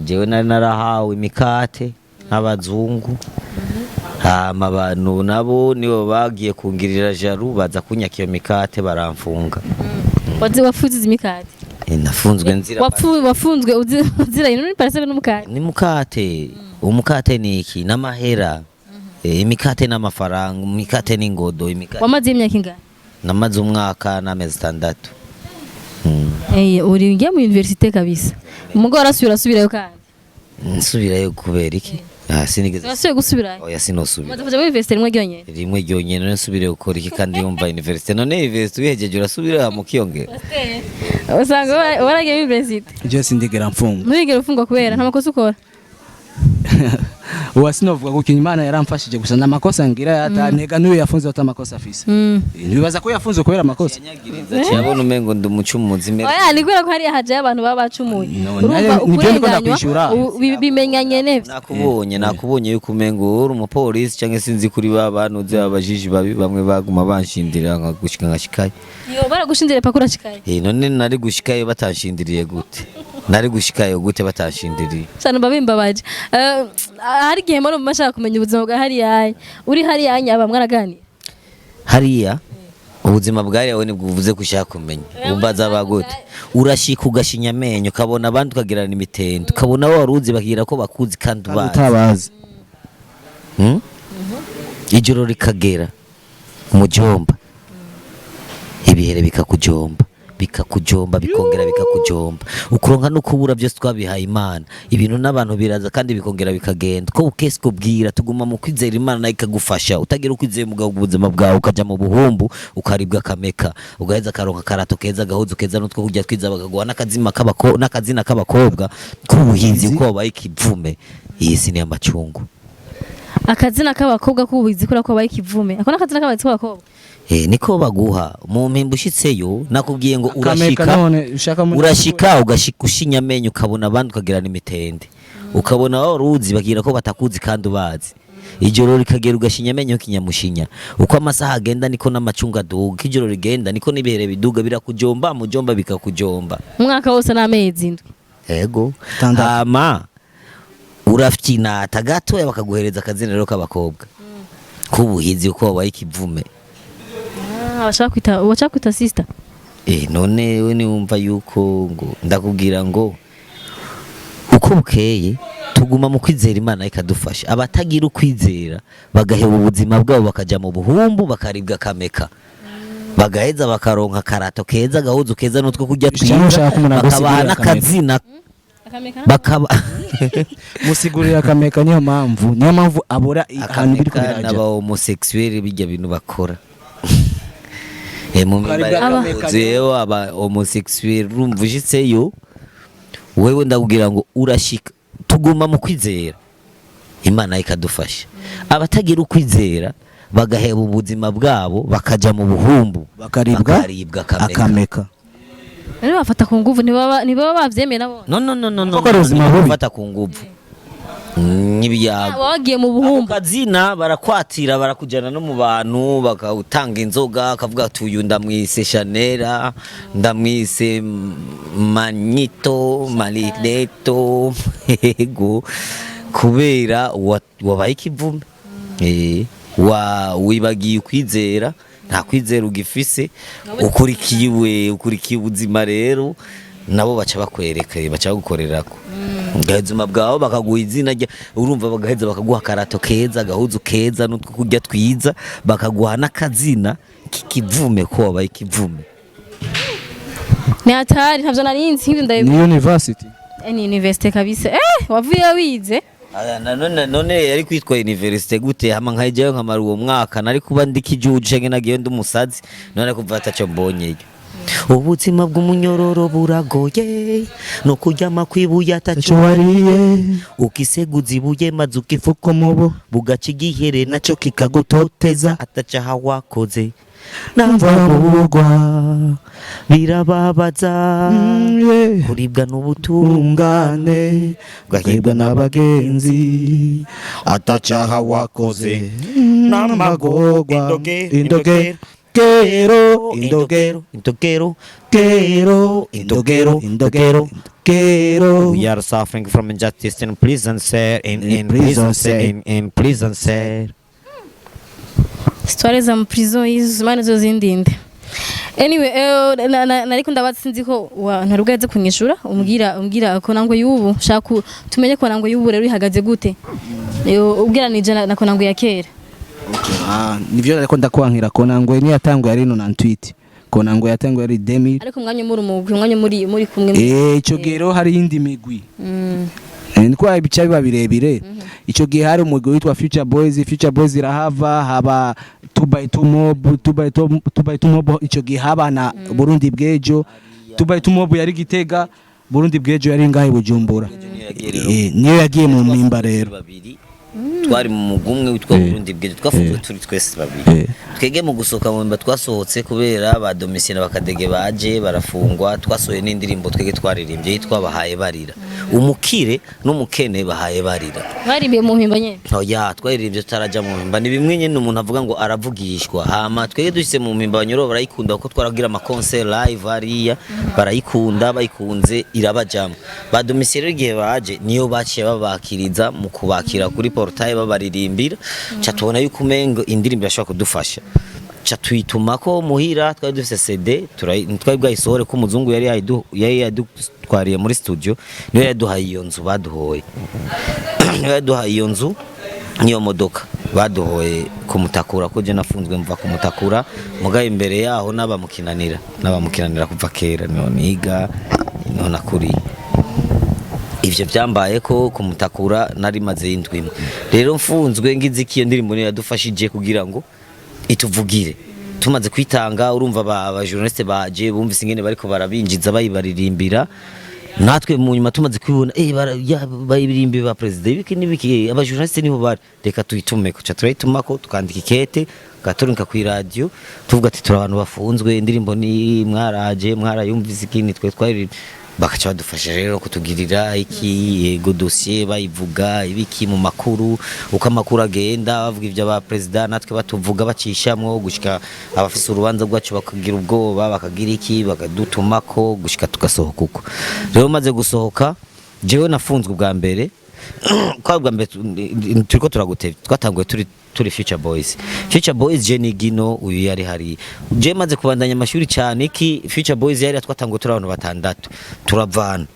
jewe narahawe imikate n'abazungu hama abantu nabo nibo bagiye kungirira jaru baza kunyaka iyo mikate baramfunga wafuze imikate nafunzwe nzira wafunzwe uzira ino ni parcelle n'umukate ni mukate umukate ni iki n'amahera imikate n'amafaranga imikate n'ingodo imikate wamaze imyaka ingana namaze umwaka n'amezi 6 uri ngiye mu universite kabisa umugore arasubirayo kandi nsubirayo kubera iki sinigeze nasubiye gusubirayo oya sinosubira maze kuja muri universite rimwe ryonyene nsubire gukora iki kandi yumva universite none universite uhejeje urasubira mu kiyongera usanga waragiye muri universite je sindigera mfungwa nturigera ufungwa kubera nta makosa ukora Uwasinovuga ko Imana yaramfashije gusa namakosa ngira yatantega niwe yafunze atamakosa afise. Nibaza ko yafunze kubera amakosa. Cyabona umengo ndumucumuzi mere. Oya ni kwera ko hari haje abantu babacumuye. Nibyo ndiko ndakwishura. Bimenyanye nevye. Nakubonye yuko umengo uri umupolisi canke sinzi kuri babanuze abajiji babi bamwe baguma banshindira nka gushika ngashikaye. Yo baragushindire pakura shikaye. None nari gushikaye batashindiriye gute? Nari gushikayo gute batashindiriye. Cyane babimbabaje. Hari gihe mbona mashaka kumenya ubuzima bwa hariya. Uri hariya aba mwaraganira. Hariya ubuzima bwari yawe nibwo uvuze kushaka kumenya. Umbaza bagute. Urashika ugashinya amenyo ukabona abandi ukagirana imitendo. Ukabona waruzi bagira ko bakuzi kandi utabazi. Ijoro rikagera umujomba. Ibihere bikakujomba. Bikakujomba bikongera bikakujomba ukuronka no kubura byose twabihaye Imana ibintu n'abantu biraza kandi bikongera bikagenda ko ukese kubwira tuguma mu kwizera Imana nayo ikagufasha utagira ukwizeye mu buzima bwawe ukaja mu buhumbu ukaribwa kameka ugaheza karonka karato keza gahuzu keza nutwo kujya twiza bakaguha n'akazina k'abakobwa k'ubuhinzi uko babaye ikivume iyi si ni amacungu akazina k'abakobwa k'ubuhinzi kora ko babaye ikivume akona akazina k'abakobwa niko baguha mu mpimba ushitseyo nakubwiye ngo urashika ugashika ushinya amenyo ukabona abandi ukagirana imitende ukabona waruzi bagira ko batakuzi kandi ubazi ijoro rikagera ugashinya amenyo kinyamushinya uko amasaha agenda niko n'amacunga duga ijoro rigenda niko nibihere biduga birakujomba mujomba bikakujomba umwaka wose n'amezi indwi yego hama urafyina tagato bakaguhereza akazina rero k'abakobwa kubuhizi uko wabaye ikivume wachaka kwita sister none we niwumva yuko ngo ndakubwira ngo uko bukeye tuguma mu kwizera Imana ikadufasha abatagira ukwizera bagaheba ubuzima bwabo bakaja mu buhumbu bakaribwa kameka bagaheza bakaronka karato keza gahuzu keza nutwo kujya twiza bakabaha n'akazina bakaba musigurira kameka niyo mpamvu abura akantu biri kubiraje n'aba homosexuel bijya bintu bakora mu mimba aba homosexuel urumva ujitseyo wewe ndakubwira ngo urashika tuguma mu kwizera Imana ikadufasha abatagira ukwizera bagaheba ubuzima bwabo bakaja mu buhumbu bakaribwa akameka ari bafata ku nguvu niba bavyemeye nabo no bafata ku nguvu n'ibiyago wagiye mu buhumbu kazina barakwatira barakujana no mu bantu bakawutanga inzoga akavuga tuyu ndamwise Chanera ndamwise Manito Malineto ego kubera wabaye ikivume wibagiye ukwizera nta kwizera ugifise ukurikiye ubuzima rero nabo baca bakwereka baca bagukorerako ubuzima bwawe bakaguha izina urumva bagaheza bakaguha karato keza gahuzu keza n'utwo kurya twiza bakaguha n'akazina kikivume ko wabaye ikivume ni hatari ntavyo narinzi nk'ibyo ni university ni university kabisa wavuye wize none yari kwitwa university gute hama nkajeyo nkamara uwo mwaka nari kuba ndikijuje nge nagiye ndumusazi none kuva ataco mbonyeyo ubuzima bw'umunyororo buragoye no kuryama kwibuye ataco wariye ukiseguza ibuye maze ukifuka umubo bugaca igihere naco kikagutoteza ataca hawakoze namvabugwa birababaza kuribwa n'ubutungane ugahebwa n'abagenzi ataca hawakoze namagorwa indogero we are suffering from injustice in prison cell in prison cell Histoire za prison izo mana zo zindinde anyway nariko ndabatsinzi ko ntarugeze kunyishura umbwira Konangwe y'ubu shaka tumenye Konangwe y'ubu rero ihagaze gute ubwira nije na Konangwe ya kera nivyo ariko ndakwankira Konangwe ni yatangwe ari 98 Konangwe yatangwe ari 2000 ariko mwanya muri kumwe ico gero hari indi migwi niko ibica biba birebire ico gihe hari umugwi witwa Future Boys irahava haba 2x2 mob ico gihe haba na Burundi bwejo 2x2 mob yari Gitega Burundi bwejo yari ngahe Bujumbura niyo yagiye mu mpimba rero twari mu mugumwe witwa Burundi bwejo twafunzwe turi twese babiri twege mu gusoka mu mpimba twasohotse kubera ba domicile bakadege baje barafungwa twasohoye n'indirimbo twege twaririmbye yitwa bahaye barira umukire n'umukene bahaye barira barimbiye mu mpimba nyene twaririmbye tutaraja mu mpimba ni bimwe nyene umuntu avuga ngo aravugishwa hama twege dushyize mu mpimba abanyoro barayikunda kuko twaragira ama concert live hariya barayikunda bayikunze irabajamo ba domicile igihe baje niyo baciye babakiriza mu kubakira kuri portail babaririmbira cha tubona yuko umengo indirimbo yashaka kudufasha cha twituma ko muhira twari dufise CD twari bwayisohore ko umuzungu yari yadutwariye muri studio niyo yaduhaye iyo nzu baduhoye yaduhaye iyo nzu niyo modoka baduhoye kumutakura ko je nafunzwe mva kumutakura mugaye imbere yaho nabamukinanira kuva kera niho niga niho nakuriye ivyo byambaye ko kumutakura nari maze indwimwe rero mfunzwe ngize ikiyo ndirimbo ni yadufashije kugira ngo ituvugire tumaze kwitanga urumva aba journaliste baje bumvise ingene bariko barabinjiza bayibaririmbira natwe mu nyuma tumaze kwibona bayibirimbi ba president ibiki aba journaliste niho bari reka tuyitumeko cha turayitumako tukandika ikete gatorinka ku radio tuvuga ati turi abantu bafunzwe indirimbo ni mwarayumvise ikini twe twari bakaca badufasha rero kutugirira iki yego dossier bayivuga ibiki mu makuru uko amakuru agenda bavuga ivyo ba president natwe batuvuga bacishamwe gushika abafise urubanza rwacu bakagira ubwoba bakagira iki bakadutumako gushika tugasohoka uko rero maze gusohoka jewe nafunzwe bwa mbere kwa mbere turiko turagutevye twatanguye turi Future Boys je ni gino uyu yari hari je maze kubandanya amashuri cyane iki Future Boys yari twatanguye turi abantu batandatu turavana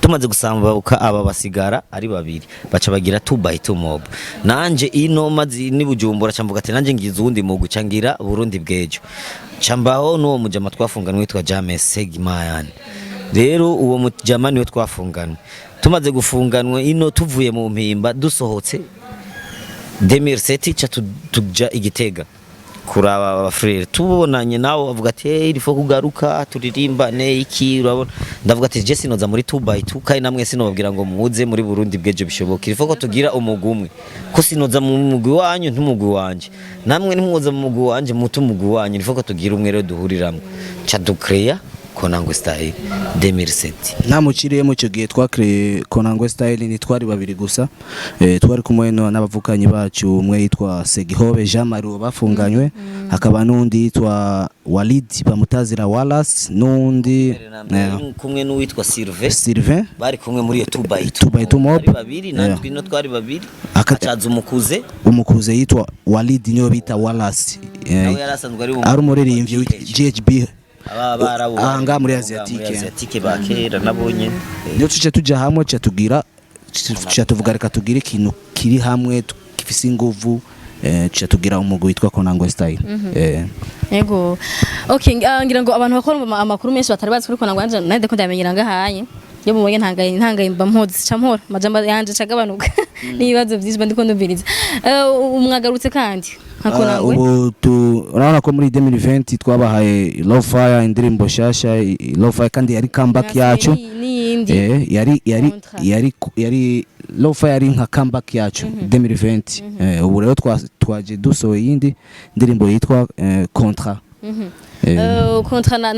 tumaze gusambuka aba basigara ari babiri baca bagira 2x2 mob nanje ino mazi ni Bujumbura camvuga ati nanje ngize uwundi mugu cangira Burundi bwejo cambaho n'uwo mujama twafunganwe witwa James Segmayan rero uwo mujama niwe twafunganwe tumaze gufunganwa ino tuvuye mu mpimba dusohotse 2007 cha tuja Igitega kuraba abafrere tubonanye nawo avuga ati irifo kugaruka turirimba ne iki urabona ndavuga ati je sinoza muri 2x2 kai namwe sinobabwira ngo muze muri Burundi bwejo bishoboka irifo ko tugira umugumwe ko sinoza mu mugwi wanyu ntumugwi wanje namwe ntimuza mu mugwi wanje mutu mugwi wanyu irifo ko tugira umwe rero duhuriramwe cha ducrea Konangwe style 2007. Namuciriyemo icyo gihe twakire Konangwe style ni twari babiri gusa twari kumwe n'abavukanyi bacu umwe yitwa Segihobe Jean Marie bafunganywe hakaba n'undi yitwa Walid bamutazira Wallace n'undi kumwe n'uwitwa Sylvain bari kumwe muri iyo 2x2 mob babiri natwe no twari babiri akacaza umukuze yitwa Walid niyo bita Wallace nawe yarasanzwe ari umuririmbyi GHB anga muri Asiatique bakera nabonye niyo tuce tujya hamwe tugira tuvuga reka tugire ikintu kiri hamwe gifise inguvu tugira umugwi witwa Konangwe style yego okay ngira ngo abantu bakora amakuru menshi batari bazi kuri Konangwe anje nade ko ndamenyera ngahaye yo mubonye ntangaye mba mpozi camhora majamba yanje cagabanuka nibazo byinshi bandiko ndumviriza umwagarutse kandi Konangwe ubu urabona ko muri 2020 twabahaye Love Fire indirimbo shasha Love Fire kandi yari comeback yacu yari Love Fire yari nka comeback yacu 2020 ubu rero twaje dusohoye yindi ndirimbo yitwa Contrat kontra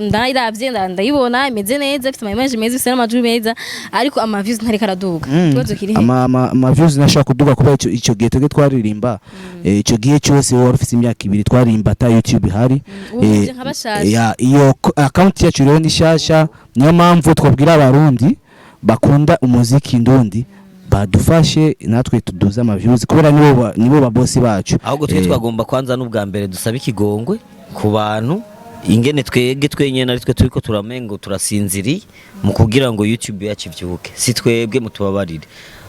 ndayiravye ndayibona imeze neza ifite image meza ifite n'amajwi meza ariko ama views ntari karaduga kibazo kiri he ama views nashaka kuduga kuba ico gihe twege twaririmba ico gihe cyose wari ufite imyaka 2 twaririmba ta YouTube hari iyo account yacu rero ni shasha niyo mpamvu twabwira abarundi bakunda umuziki ndundi badufashe natwe tuduza ama views kubera nibo babosi bacu ahubwo twe twagomba kwanza n'ubwa mbere dusaba ikigongwe ku bantu ingene twege twenyene ari twe turiko turamengo turasinziri mu kugira ngo YouTube yacu ivyuke si twebwe mutubabarire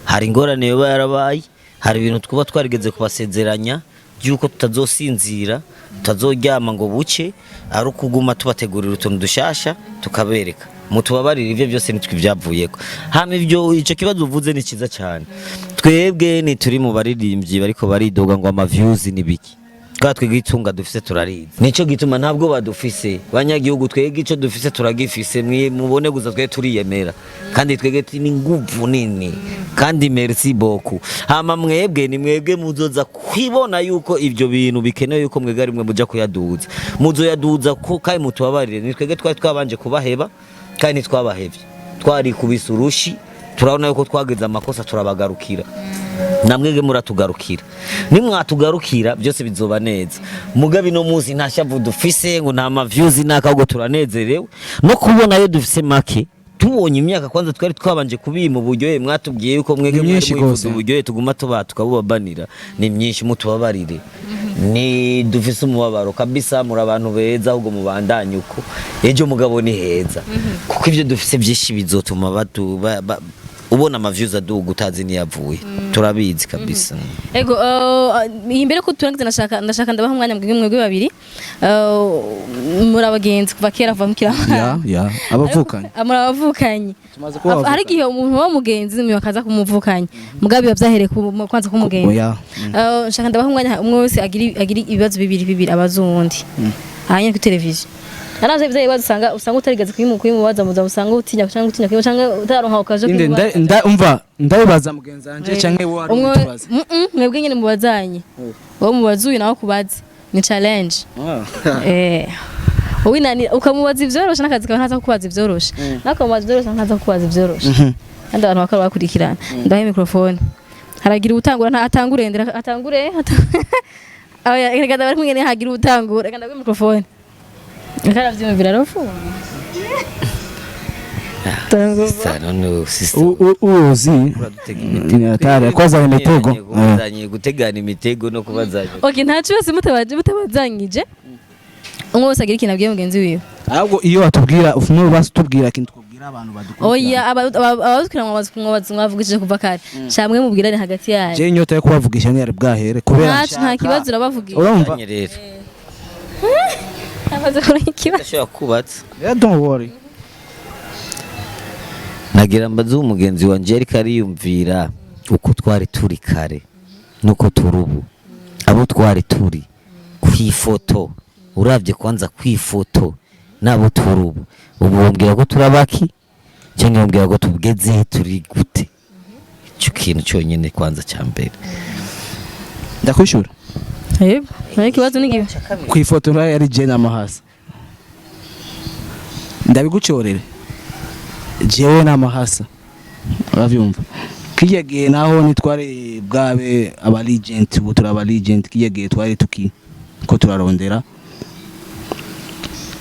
hari ingorane yo yarabaye hari ibintu twuba twarigeze kubasezeranya yuko tutazosinzira tutazoryama ngo buce ari ukuguma tubategurira utuntu dushasha tukabereka mutubabarire ivyo byose nitwe byavuyeko hama ivyo ico kibazo uvuze ni ciza cyane twebwe ni turi mu baririmbyi bariko baridoga ngo ama views ni biki twatwe gitunga dufise turariza nico gituma ntabwo badufise banyagihugu twege ico dufise turagifise mubone guza twe turiyemera kandi twege ni nguvu nini kandi merci beaucoup hama mwebwe ni mwebwe muzoza kwibona yuko ivyo bintu bikenewe yuko mwega rimwe muja kuyaduza muzoyaduza ko kai mutubabarire ni twege twabanje kubaheba kandi twabahevye twari kubisurushi turabona yuko twageze amakosa turabagarukira namwege muratugarukira nimwatugarukira byose bizoba neza mugabe no muzi ntashavu dufise ngo nta ma views nakago turanezerewe no kubona yo dufise make tubonye imyaka kwanza twari twabanje kubima uburyohe mwatubwiye yuko mwege mwifuza uburyohe tuguma tukabubabanira ni myinshi mutubabarire ni dufise umubabaro kabisa muri abantu beza ahubwo mubandanye uko ejo mugabo ni heza kuko ivyo dufise byinshi bizotuma ubona ama views aduga utazi ni yavuye turabizi kabisa ego imbere ko turangiza ndashaka ndabaha umwanya mwebwe babiri muri abagenzi kuva kera va mukira ya abavukanye hari gihe umuntu wa mugenzi niyo akaza kumuvukanya mugabe bavyahereye kwanza kumugenzi nshaka ndabaha umwanya umwe wese agira ibibazo bibiri abazundi hanyuma ku televiziyo Araje bivye bazanga usanga utarigeze kuyimubaza muza usanga utinya cyangwa utaronka ukaje kwimubaza umva ndabibaza mugenzi wanje canke wo ari mubaza mwebwe nyene mubazanye wo mubazuye naho kubaza ni challenge winani ukamubaza ivyorosha nakazi kawe ntaza kubaza ivyorosha nakamubaza ivyorosha ntaza kubaza ivyorosha kandi abantu bakaba bakurikirana ndahe microphone haragira utangura nta atangure aya reka bari mwene hagira utangura reka ndahe microphone Cara vyumvira rofu. Uzi atari kwaza imitego bazanye gutegana imitego no kubazanya Okay ntacu bose mutabazanyije umwe wese agira ikintu abwiye mugenzi wiwe ahubwo iyo batubwira ufumwe basutubwira kintu twubwira abantu badukora Oya abazukira mwavugije kuva kare cyamwe mubwirane hagati yayo Je nyota yo kubavugisha ni ari bwahere kubera nta kibazo urabavugisha urumva rero Amaze kuri ikibazo Ndashaka kubatsa don't worry Nagira mbaze umugenzi wanje ariko ariyumvira uko twari turi kare nuko turubu abo twari turi kwifoto uravye kwanza kwifoto nabo turubu ubu wombwira ko turabaki cyangwa wombwira ko tubgeze turi gute cyo kintu cyonyene kwanza cyambere ndakwishura Yego, kibazo ni gihe. Kwifotora yari je na mahasa. ndabigucorere jewe n'amahasa uravyumva kiya gihe naho nitware bwabe aba legend ubu turaba legend kiya gihe twari ko turarondera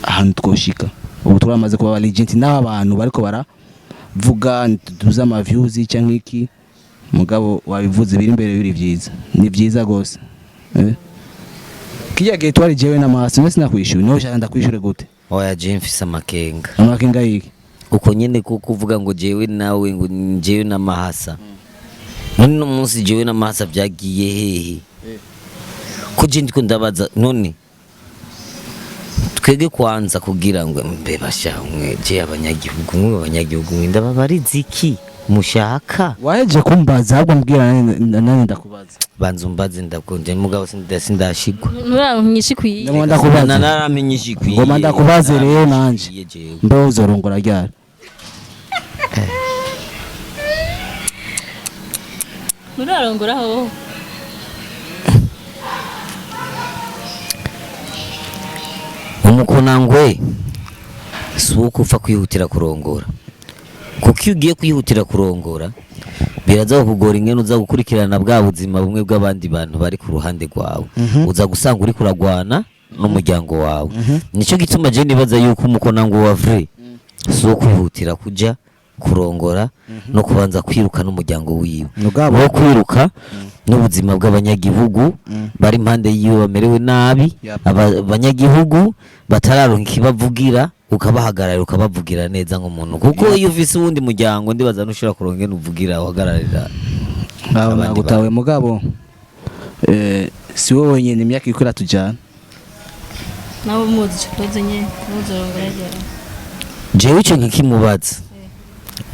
ahantu twoshika ubu turamaze kuba aba legend n'abantu bariko baravuga duza ama views cyangwa iki mugabo wabivuze biri imbere biri vyiza ni vyiza gose kiya gihe twari jewe n'amahasa nese nakwishyura no cyane ndakwishyure gute oya je mfise amakenga yiki uko nyene ko kuvuga ngo jewe nawe ngo jewe n'amahasa none no munsi jewe n'amahasa byagiye hehe ko je ndiko ndabaza none twege kwanza kugira ngo mbe bashamwe je abanyagihugu ndababariza iki mushaka waje kumbaza ahubwo mbwira nani ndakubaza banza umbaze ndakonje mugabo sindashigwa nuramenyishikwiye ndakubaza naramenyishikwiye ngoma ndakubaze rero nanje mbe uzorongora ryari nurarongoraho umukonangwe suko upfa kwihutira kurongora kuko iyo ugiye kwihutira kurongora biraza kugora ingene uza gukurikirana bwa buzima bumwe bw'abandi bantu bari ku ruhande rwawe uza gusanga uri kuragwana n'umuryango wawe nico gituma je nibaza yuko umukonangwe wa vrai suko kwihutira kuja kurongora no kubanza kwiruka n'umuryango wiwe no kwiruka n'ubuzima bw'abanyagihugu bari impande yiwe bamerewe nabi abanyagihugu batararonka ikibavugira ukabahagararira ukabavugira neza nk'umuntu kuko iyo ufise uwundi muryango ndibaza nushira kuronke nuvugira uhagararira nagutawe mugabo si wowe wenyine imyaka ikora tujana nawe muzi cyoze nye muzorongora ryari jewe ico nkimubaza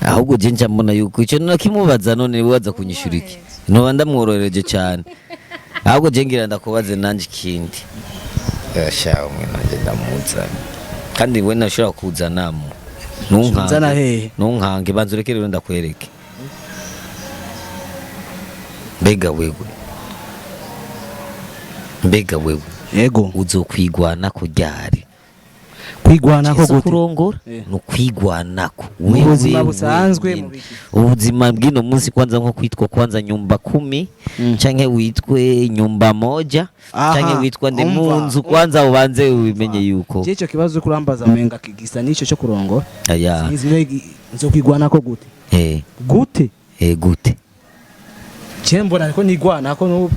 ahubwo je nja mbona yuko ico nakimubaza none waza kunyishura iki no ndamworohereje cyane ahubwo je ngira ndakubaze nanje ikindi yashawe mwe nanje ndamuza kandi we nashobora kuzanamo ntunkange banza ureke rero ndakwereke mbega wewe yego uzokwigwanako ryari kwigwanako gute kurongora no kwigwanako ubuzima busanzwe ubuzima bwino munsi kwanza nko kwitwa kwanza nyumba 10 canke witwe nyumba moja canke witwa ndi munzu kwanza ubanze ubimenye yuko cyo kibazo kurambaza menga kigisa nico cyo kurongora aya nzo kwigwanako gute gute cyembona ariko nigwanako n'ubu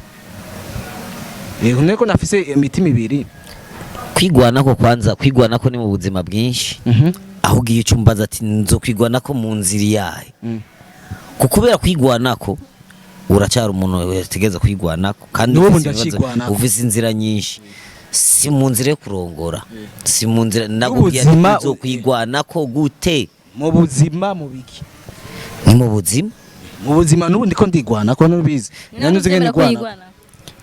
neko nafise imitima ibiri kwigwanako kwanza kwigwanako ni mu buzima bwinshi aho ugiye ucumbaza ati nzo kwigwanako mu nzira yahe kukubera kwigwanako uracyari umuntu yategeza kwigwanako kandi ufise inzira nyinshi si mu nzira yo kurongora si mu nzira nagugiye nzo kwigwanako gute mu buzima mu biki ni mu buzima n'ubu ndiko ndigwanako n'ubizi nanyuze ngene ndigwana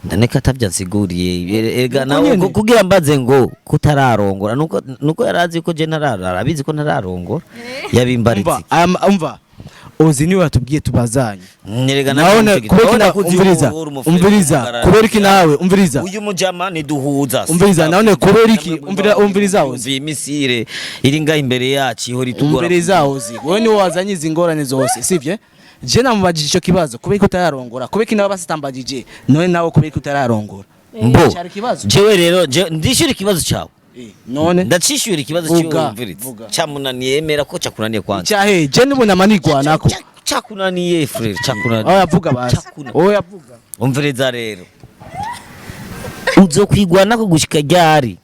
ndaneka tabyansiguriye ega nawe kugira mbaze ngo kutararongora nuko yarazi ko je narabizi ko nararongora yabimbaritse umva ozi niwe watubwiye tubazanye nerega naone kubera umviriza kubera iki nawe umviriza uyu mujama ni duhuza umviriza naone kubera iki umviriza ozi imisire iri nga imbere yacu iho ritugora umviriza ozi wowe ni wazanye izingorane zose sivye je namubajije ico kibazo kubera utararongora kubera ki nawe basitambagije none nawe kubera utararongora mbo jewe rero ndishura ikibazo cyawe none ndacishura ikibazo cy'umviriza cyamunaniye yemera ko cyakunaniye kwanza cyahe je nibona manigwanako cyakunaniye frere cyakunaniye yavuga basi yavuga umviriza rero uzokwigwanako gushika ryari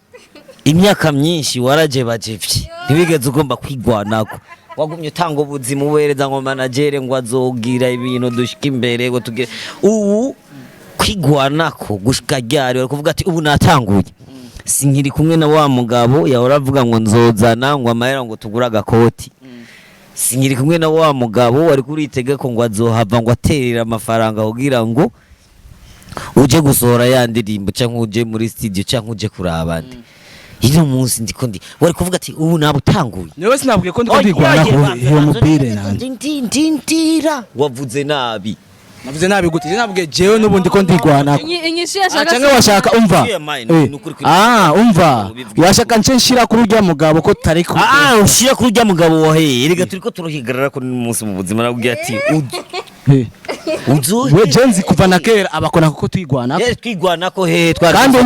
imyaka myinshi waraje bajevye ntibigeze ugomba kwigwanako wagumye utanga ubuzima ubereza ngo managere ngo azogira ibintu dushika imbere ngo tugire ubu kwigwanako gushika ryari bari kuvuga ati ubu natanguye sinkiri kumwe na wa mugabo yahora avuga ngo nzozana ngo amahera ngo tugura agakoti sinkiri kumwe na wa mugabo wari kuritega ko ngo azohava ngo aterera amafaranga kugira ngo uje gusohora ya ndirimbo cyangwa uje muri studio cyangwa uje kurabandi ino munsi ndiko wari kuvuga ati ubu nabutanguye niwe sinabwiye ko ndiko ndigwanako iyo mupire nanje ndindira wavuze nabi navuze nabi gute nabwiye jewe nubundi ko ndigwana inyishu yashaka cyangwa washaka umva umva washaka nce nshira kuri urya mugabo ko tari ku ushira kuri urya mugabo wahe erega turiko turuhigarara ko n'umunsi mu buzima nabwiye ati uzuye we jenzi kuva na kera abakona kuko twigwana twigwanako he twari kandi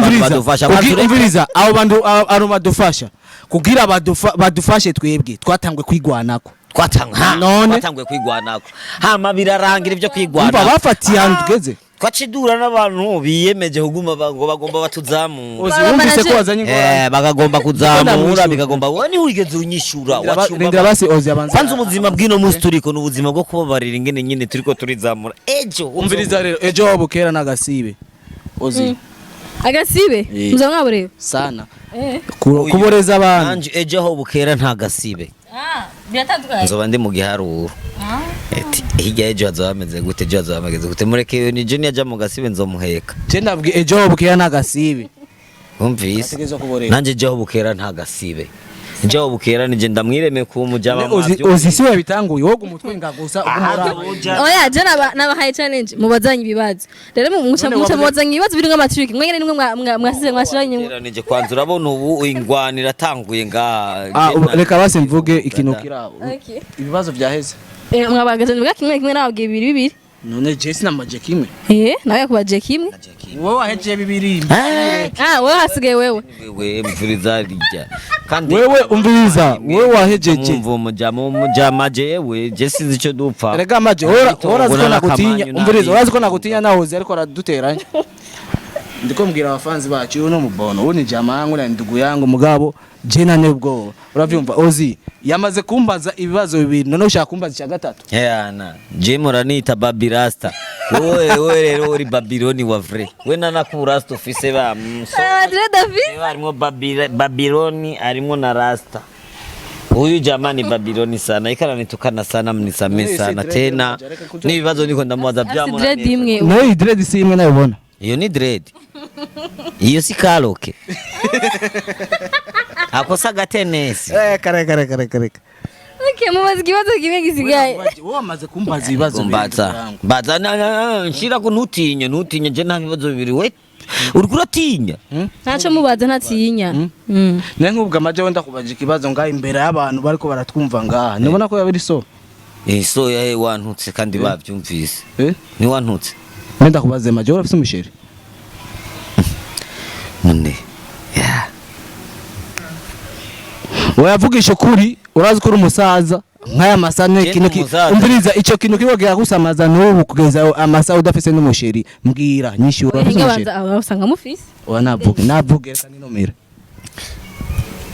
umviriza abo bantu ari badufasha kugira badufashe twebwe twatangwe kwigwanako twatangwe kwigwanako hama birarangira ibyo kwigwana umva bafatiye ahantu tugeze twacidura n'abantu biyemeje kuguma ngo bagomba batuzamura uzumvise ko wazanye ingorane bagagomba kuzamura bigagomba wani wigeze unyishura wacumba basi ozi abanza kwanza ubuzima bw'ino munsi turiko n'ubuzima bwo kubabarira ingene nyine turiko turizamura ejo umviriza rero ejo wabukera n'agasibe ozi agasibe muzamwabureba sana kuboreza abantu nanje ejo aho bukera nta gasibe biratandukanye nzoba ndi mu giharuro hirya ejo hazabameze gute ejo hazabameze gute mureke ni Junior aja mu gasibe nzomuheka je ndabwiye ejo aho bukera nta gasibe umvise nanje ejo aho bukera nta gasibe ejo aho bukera nije ndamwireme ku mujama mavyo ozi siwe bitanguye woga umutwe ngagusa umura oya je nabahaye challenge mubazanye ibibazo rero muca mubazanye ibibazo biri nk'amatrick mwengene nimwe mwasize mwashiranye nije kwanza urabona ubu ingwanira atanguye ngaha reka base mvuge ikintu kirabo ibibazo byaheze mwabagaje mvuga kimwe nababwiye bibiri none je sinamaje kimwe nawe yakubaje kimwe wowe waheje bibiri wowe hasigaye wewe mvuriza rijya kandi wewe umviriza wewe wahejeje umva umujama jewe je sinzi ico dupfa rega maje urazi ko nagutinya umviriza urazi ko nagutinya nahoze ariko araduteranya ndiko mbwira abafanzi bacu uno mubono ubu ni jama yangu na ndugu yangu mugabo je nane ubwo uravyumva ozi yamaze kumbaza ibibazo bibiri none ushaka kumbaza cya gatatu yana je moranita babirasta wewe rero uri babiloni wa vrai we nana ku rasta office ba David harimo babiloni harimo na rasta huyu jamani babiloni sana ikanitukana sana mnisamee sana tena ni bibazo niko ndamuwaza byamo no dread si imwe nayobona iyo ni dread iyo si kaloke akosa gatenesi kare okay mubaze ikibazo kimwe gisigaye wowe amaze kumbaza ibibazo mbaza nshira ko ntutinye je nta bibazo bibiri we uriko uratinya ntaco mubaza ntatinya ne nkubwa amaje wenda kubaje ikibazo ngaho imbere y'abantu bariko baratwumva ngaha nibona ko yabiri so so yahe wantutse kandi bavyumvise ni wantutse nenda kubaze maje urafise umusheri none wayavugisha kuri urazi ko uri umusaza nkaya masane kintu umviriza ico kintu kibogera gusamaza n'ubu kugeza amasa udafise n'umusheri mbwira nyishura umusheri usanga mufise navuge reka ninomera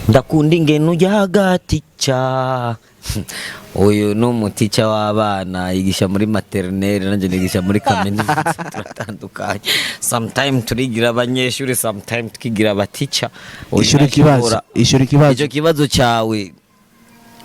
ndakunda ingeno y'agati ca uyu no muticha w'abana yigisha muri maternelle nanje nigisha muri kaminuza turatandukanye sometime turigira abanyeshuri sometime tukigira abaticha ishuri kibazo ico kibazo cawe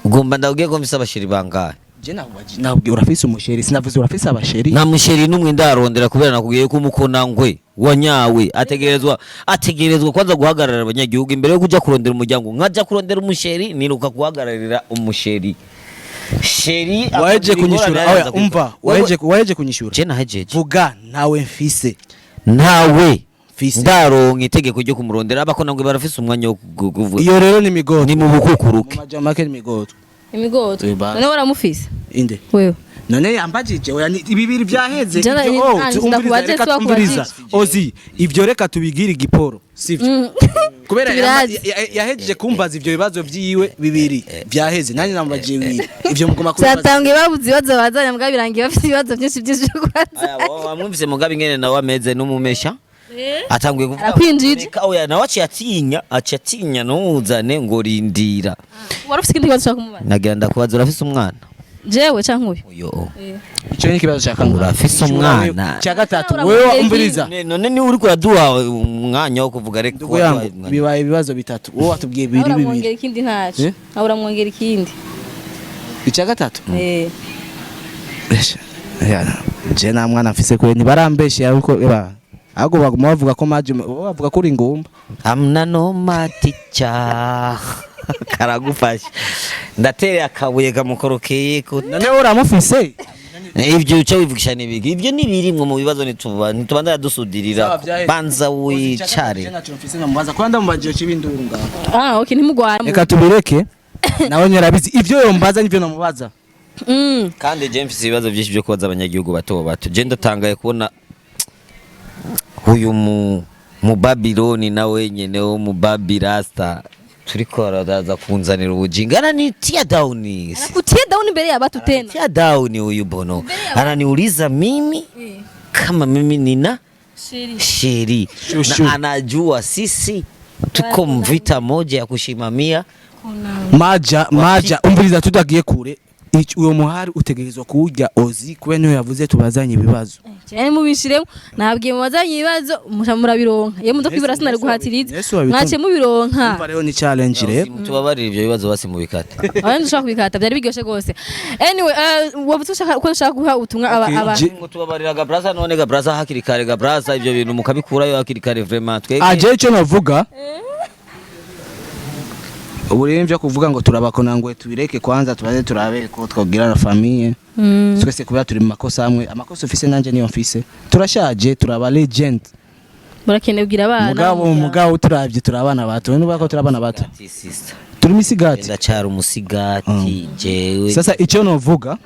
ugomba ndabwiye ko mfise abasheri bangahe je nabwiye urafise umusheri sinavuze urafise abasheri nta musheri numwe ndarondera kubera nakubwiye ko umukonangwe wanyawe ategerezwa kwanza guhagarara abanyagihugu imbere yo kuja kurondera umuryango nkaja kurondera umusheri niruka guhagararira umusheri sheri waje kunyishura oya umva waje kunyishura je nahejeje vuga nawe mfise nawe fise ndaronka itegeko ryo kumurondera abakonangwe barafise umwanya wo kuvuga iyo rero ni migoto ni mu bukukuruke mu majama ke ni migoto none waramufise inde wewe none yambajije oya ibibiri byaheze umviriza ozi ivyo reka tubigira igiporo sivyo kubera yahejeje kumbaza ivyo bibazo byiwe bibiri byaheze nani nambaje bibiri ivyo mugoma kubaza satange babuzi bazo bazanya mugabirangiye bafite ibibazo byinshi byinshi kwaza aya wamwumvise mugabi ngene nawe ameze n'umumesha atanguye kuvuga akwinjije oya nawe acatinya nuzane ngo rindira warufise ikindi kibazo cyako mubaza nagenda kubaza urafise umwana jewe cankuye uyo ico ni kibazo cyaka urafise umwana cya gatatu wewe umviriza none ni uri kuraduha umwanya wo kuvuga reka bibaye ibibazo bitatu wowe watubwiye bibiri uramwongera ikindi ntacu uramwongera ikindi icya gatatu je na mwana afise kwe ntibarambeshe ariko ahubwo baguma bavuga ko maje bavuga ko uri ngumba amna no maticha karagufasha ndatere akabuye kamukorokeye ko none uramufise ivyo uca wivugisha n'ibiki ivyo nibirimwe mu bibazo ntitubanda dusudirira banza wicare kwanda mubajije kibinduru ngaho okay ntimugwara reka tubireke nawe nyarabizi ivyo yombaza nivyo namubaza kandi James ibibazo byinshi byo kubaza abanyagihugu bato je ndatangaye kubona uyu mu Babyloni nawe nyene wo mu Babirasta turiko araza kunzanira ubujingana ni tia down kutia down mbele ya watu tena tia down huyu bono ananiuliza mimi kama mimi nina sheri na anajua sisi tuko mvita moja ya kushimamia maja umviriza tutagiye kure uyo muhari utegerezwa kuwurya ozi kubera niyo yavuze tubazanye ibibazo cyane mubishiremo nabwiye mubazanye ibibazo murabironka iyo mudoka ibirasi nari guhatiriza mwace mubironka umva rero ni challenge rero tubabarira ivyo bibazo basi mu bikata abandi ushaka kubikata byari biryoshe gose anyway wavuze ushaka guha ubutumwa aba ngo tubabarira gabraza none gabraza hakiri kare gabraza ivyo bintu mukabikurayo hakiri kare vraiment twege aje cyo navuga uburimvye byo kuvuga ngo turabakonangwe tubireke kwanza tubaze turabe ko twogira na famille twese kubera turi mu makosa amwe amakosa ufise nanje niyo mfise turashaje turaba legend murakene kugira abana mugabo turavye turabana bato none bako turabana bato turi misigati ndacara umusigati jewe sasa icyo novuga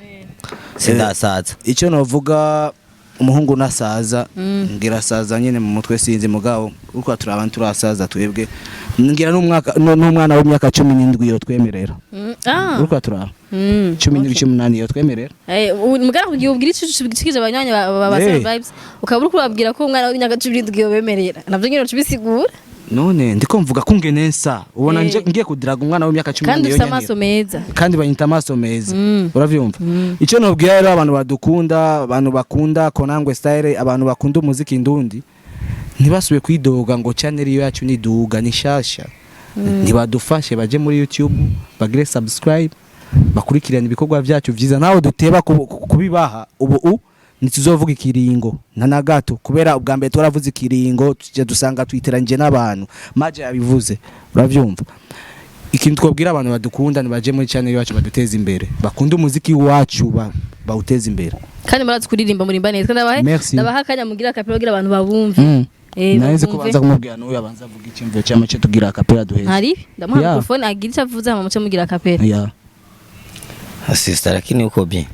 sindasaza icyo novuga umuhungu nasaza ngira saza nyene mu mutwe sinzi mugabo uko turabana turasaza twebwe ngira n'umwana w'imyaka 17 yo twemerera uko turaba 17 yo twemerera mugabo kugiye ubwira icyo abanyanya ba vibes ukaba uri kubabwira ko umwana w'imyaka 17 yo bemerera navyo nyine ucibisigura none ndiko mvuga ko ngenensa ubona ngiye kudiraga umwana w'imyaka 17 kandi ufite amaso meza kandi banyita amaso meza uravyumva icyo nobwira rero abantu badukunda abantu bakunda Konangwe style abantu bakunda umuziki ndundi ntibasubiye kwidoga ngo channel yacu niduga nishasha ntibadufashe baje muri YouTube bagire subscribe bakurikirana ibikorwa byacu byiza nawe duteba kubibaha ubu nituzovuga ikiringo na gato kubera ubwa mbere twaravuze ikiringo tuje dusanga twiteranje n'abantu maje yabivuze uravyumva ikintu twabwira abantu badukunda nibaje muri channel yacu baduteza imbere bakunda umuziki wacu bawuteza imbere kandi murazi kuririmba muri mbaneza ndabaha kanya mugira kapera kugira abantu babumve naize kubanza kumubwira n'uyu abanza avuga icyumvo cyamace tugira kapera duheze hari ndamuha microphone agira icyo avuze amace mugira kapera sister lakini uko bien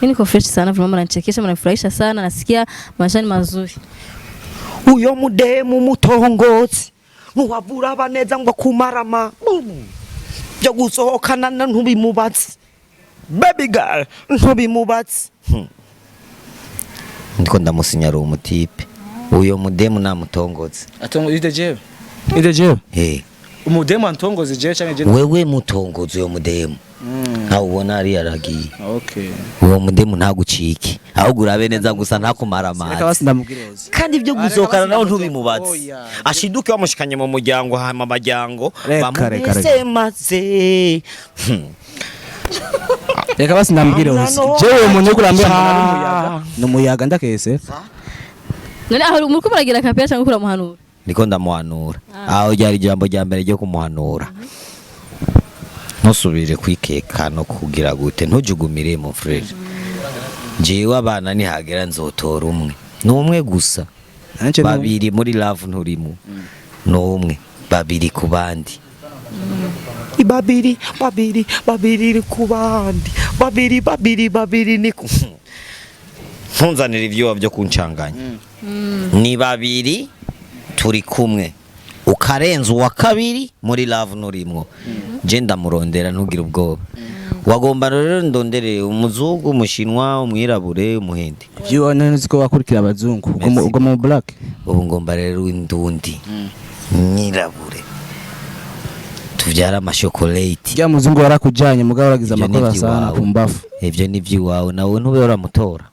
niko fresh sana vile mnanichekesha mnanifurahisha sana nasikia mashani mazuri uyo mudemu mutongozi muwabura baneza ngo kumarama byo gusohokana ntubimubatsi baby girl ntubimubatsi ndiko ndamusinyara umutipe uyo mudemu namutongozi atongo ide jewe umudemu antongozi jewe cyangwa wewe mutongozi uyo mudemu aho ubona ari yaragiye okay uwo mudemu ntagucike ahubwo urabe neza gusa ntakumara amazi kandi ibyo gusohokana nawe ntubimubatse ashiduke wamushikanye mu muryango hama amajyango bamubese maze reka basi ndambwire hose jewe umuntu kurambe n'umuyaga ndakese none aho umuriko muragira kapera cyangwa kuramuhanura niko ndamuhanura aho ryari ijambo rya mbere ryo kumuhanura ntusubire kwikeka no kugira gute ntujugumire mu frere jewe abana nihagera nzotora umwe n'umwe gusa babiri muri love nturimo n'umwe babiri ku bandi babiri ku bandi babiri ni ntunzanira ibyo byo kuncanganya ni babiri turi kumwe ukarenza uwa kabiri muri love nurimo je ndamurondera ntugira ubwoba wagomba rero ndondere umuzungu umushinwa umwirabure umuhindi byo nzi ko wakurikira abazungu ubwo mu black ubu ngomba rero indundi nyirabure tuvyara amashokolate ya muzungu warakujanye mugabo uragize amakora sana kumbafu ivyo ni vyiwawe nawe ntube uramutora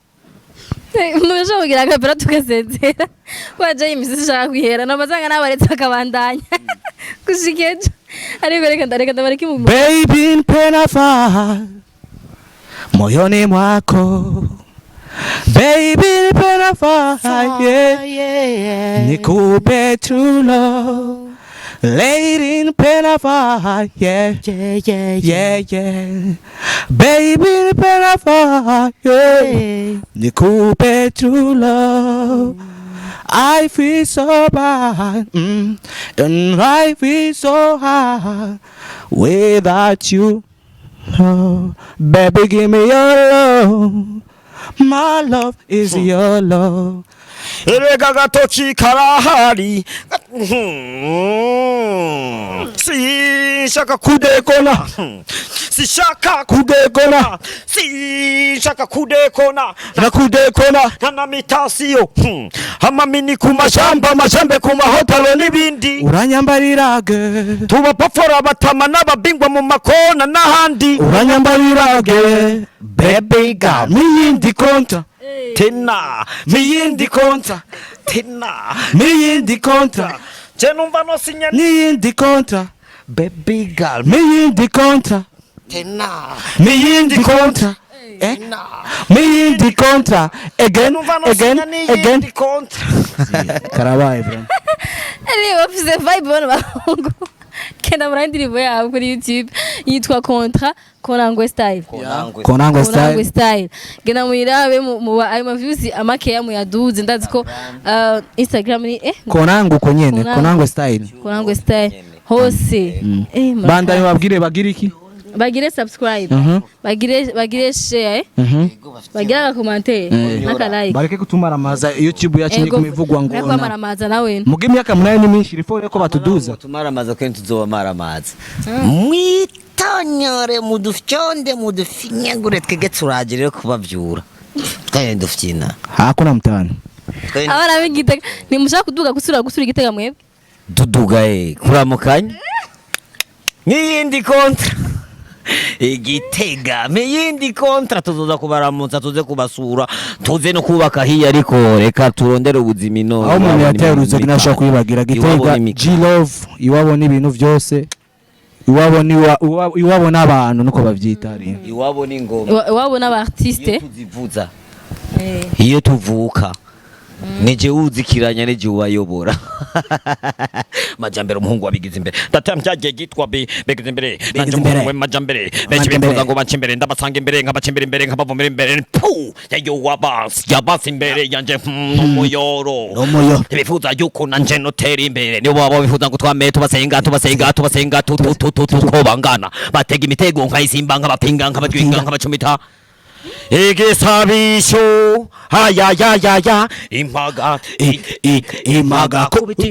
Mwisho kugira kapera tukasezera waje imisi shaka kwihera namazanga nabaretse akabandanya kushikeje ariko reka ndabareke mu baby npenafa moyoni mwako baby npenafa yeah nikupe true love Lady in Penafire, yeah, Yeah, yeah, yeah, yeah. Baby in Penafire, yeah. Nikupe true love. I feel so bad, and I feel so high without you. Oh, baby, give me your love. My love is your love. erega gatoki karahari sishaka kudekona sishaka kudekona sishaka kudekona na kudekona na mitasiyo hamamini ku mashamba amashambe ku mahotelo n'ibindi uranyambarirage tubapafora batama n'ababingwa mu makona n'ahandi uranyambarirage baby girl miyindi konta tena miyindi konta tena miyindi konta je numva no sinya miyindi konta baby girl. miyindi konta tena miyindi konta tena miyindi konta again numva no again sinya again ni kontra karabaye bro bafise vibe bano bahungu kenda muri indirimbo yabo kuri YouTube yitwa Konangwe style. Konangwe Konangwe style style. Genda muyirabe mu ayo views amakeya mu yaduze ndazi ko Instagram ni Konangwe uko nyene Konangwe style Konangwe style hose. banda babwire bagira iki bagire subscribe bagire share bagira commentaire naka like bareke kutumaramaza YouTube yacu ni kumivugwa ngo kumaramaza nawe muge imyaka 8 n'imyinshi rifore ko batuduza tumaramaza kandi tuzobamaramaza mwitonyore mudufyonde mudufinyagure twege turagire kubavyura twanye dufyina hakuna mtani abana b'igitega nimushaka kuduga gusura igitega mwebwe duduga kuramukanya n'iyindi kontra igitega miyindi kontra tuzoza kubaramutsa tuze kubasura tuze no kubaka hiya ariko reka turondere ubuzima ino aho umuntu yaterutse kinashaka kwibagira gitega G-Love iwabo n'ibintu byose iwabo n'abantu nuko bavyita ari iwabo n'ingoma iwabo n'abartiste tuzivuza iyo tuvuka nije uzikiranya nije wayobora majambere umuhungu wabigize imbere ndatamvyagiye gitwa begize imbere nanje umuhungu majambere benshi bifuza ngo bacimbere ndabasanga imbere nkabacimbere imbere nkabavumira imbere pu yayo yabasi imbere yanje n'umuyoro bifuza yuko nanje notera imbere nibo babo bifuza ngo twame tubasenga tukobangana batega imitego nkayisimba nkabapinga nkabajwinga nkabacumita Egesabisho ya impaga kubita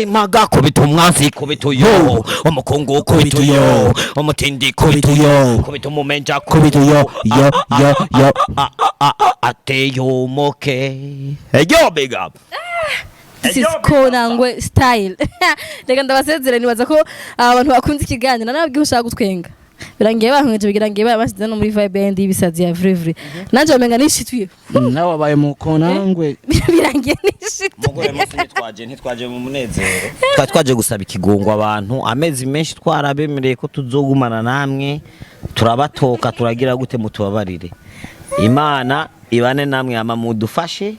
impaga kubita umwansi kubita uyo umukungu kubita uyo umutindi kubita uyo kubita umumenja kubita uyo yo ateyo moke yo big up. This is Konangwe style. Reka ndabasezera nibaza ko abantu bakunze ikiganiro nababwiye ushaka gutwenga birangiye bankweje birangiye basize no muri vibe band ibisazi ya vrai nanje bamenga nishituye nawe baye mu Konangwe birangiye nishituye mugore musi ntitwaje mu munezero twaje gusaba ikigongo abantu amezi menshi twarabemereye ko tuzogumana namwe turabatoka turagira gute mutubabarire Imana ibane namwe ama mudufashe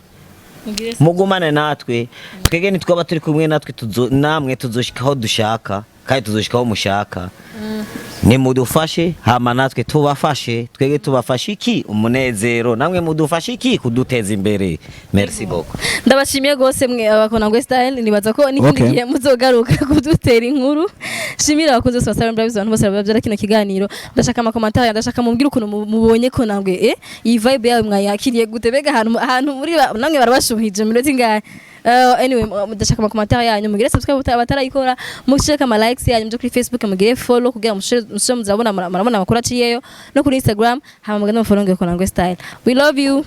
mugumane natwe twege nitwaba turi kumwe natwe namwe tuzoshikaho dushaka kandi tuzoshikaho mushaka ni mudufashe hama natwe tubafashe twege tubafashe iki umunezero namwe mudufashe iki kuduteza imbere merci beaucoup ndabashimiye gose mwe Konangwe style nibaza ko n'ikindi gihe muzogaruka kudutera inkuru shimira abakunze Salon Vibes abantu bose babyara kino kiganiro ndashaka ama commentaire ndashaka mumbwira ukuntu mubonye Konangwe iyi vibe yawe mwayakiriye gute bega ahantu muri namwe barabashuhije minota ingahe anyway ndashaka ama commentaire yanyu mugire subscribe abatarayikora mushaka ama likes yanyu kuri Facebook mugire follow kugira mushe muzabona marabona amakuru aciyeyo no kuri Instagram hama mugende mufollow Konangwe style we love you.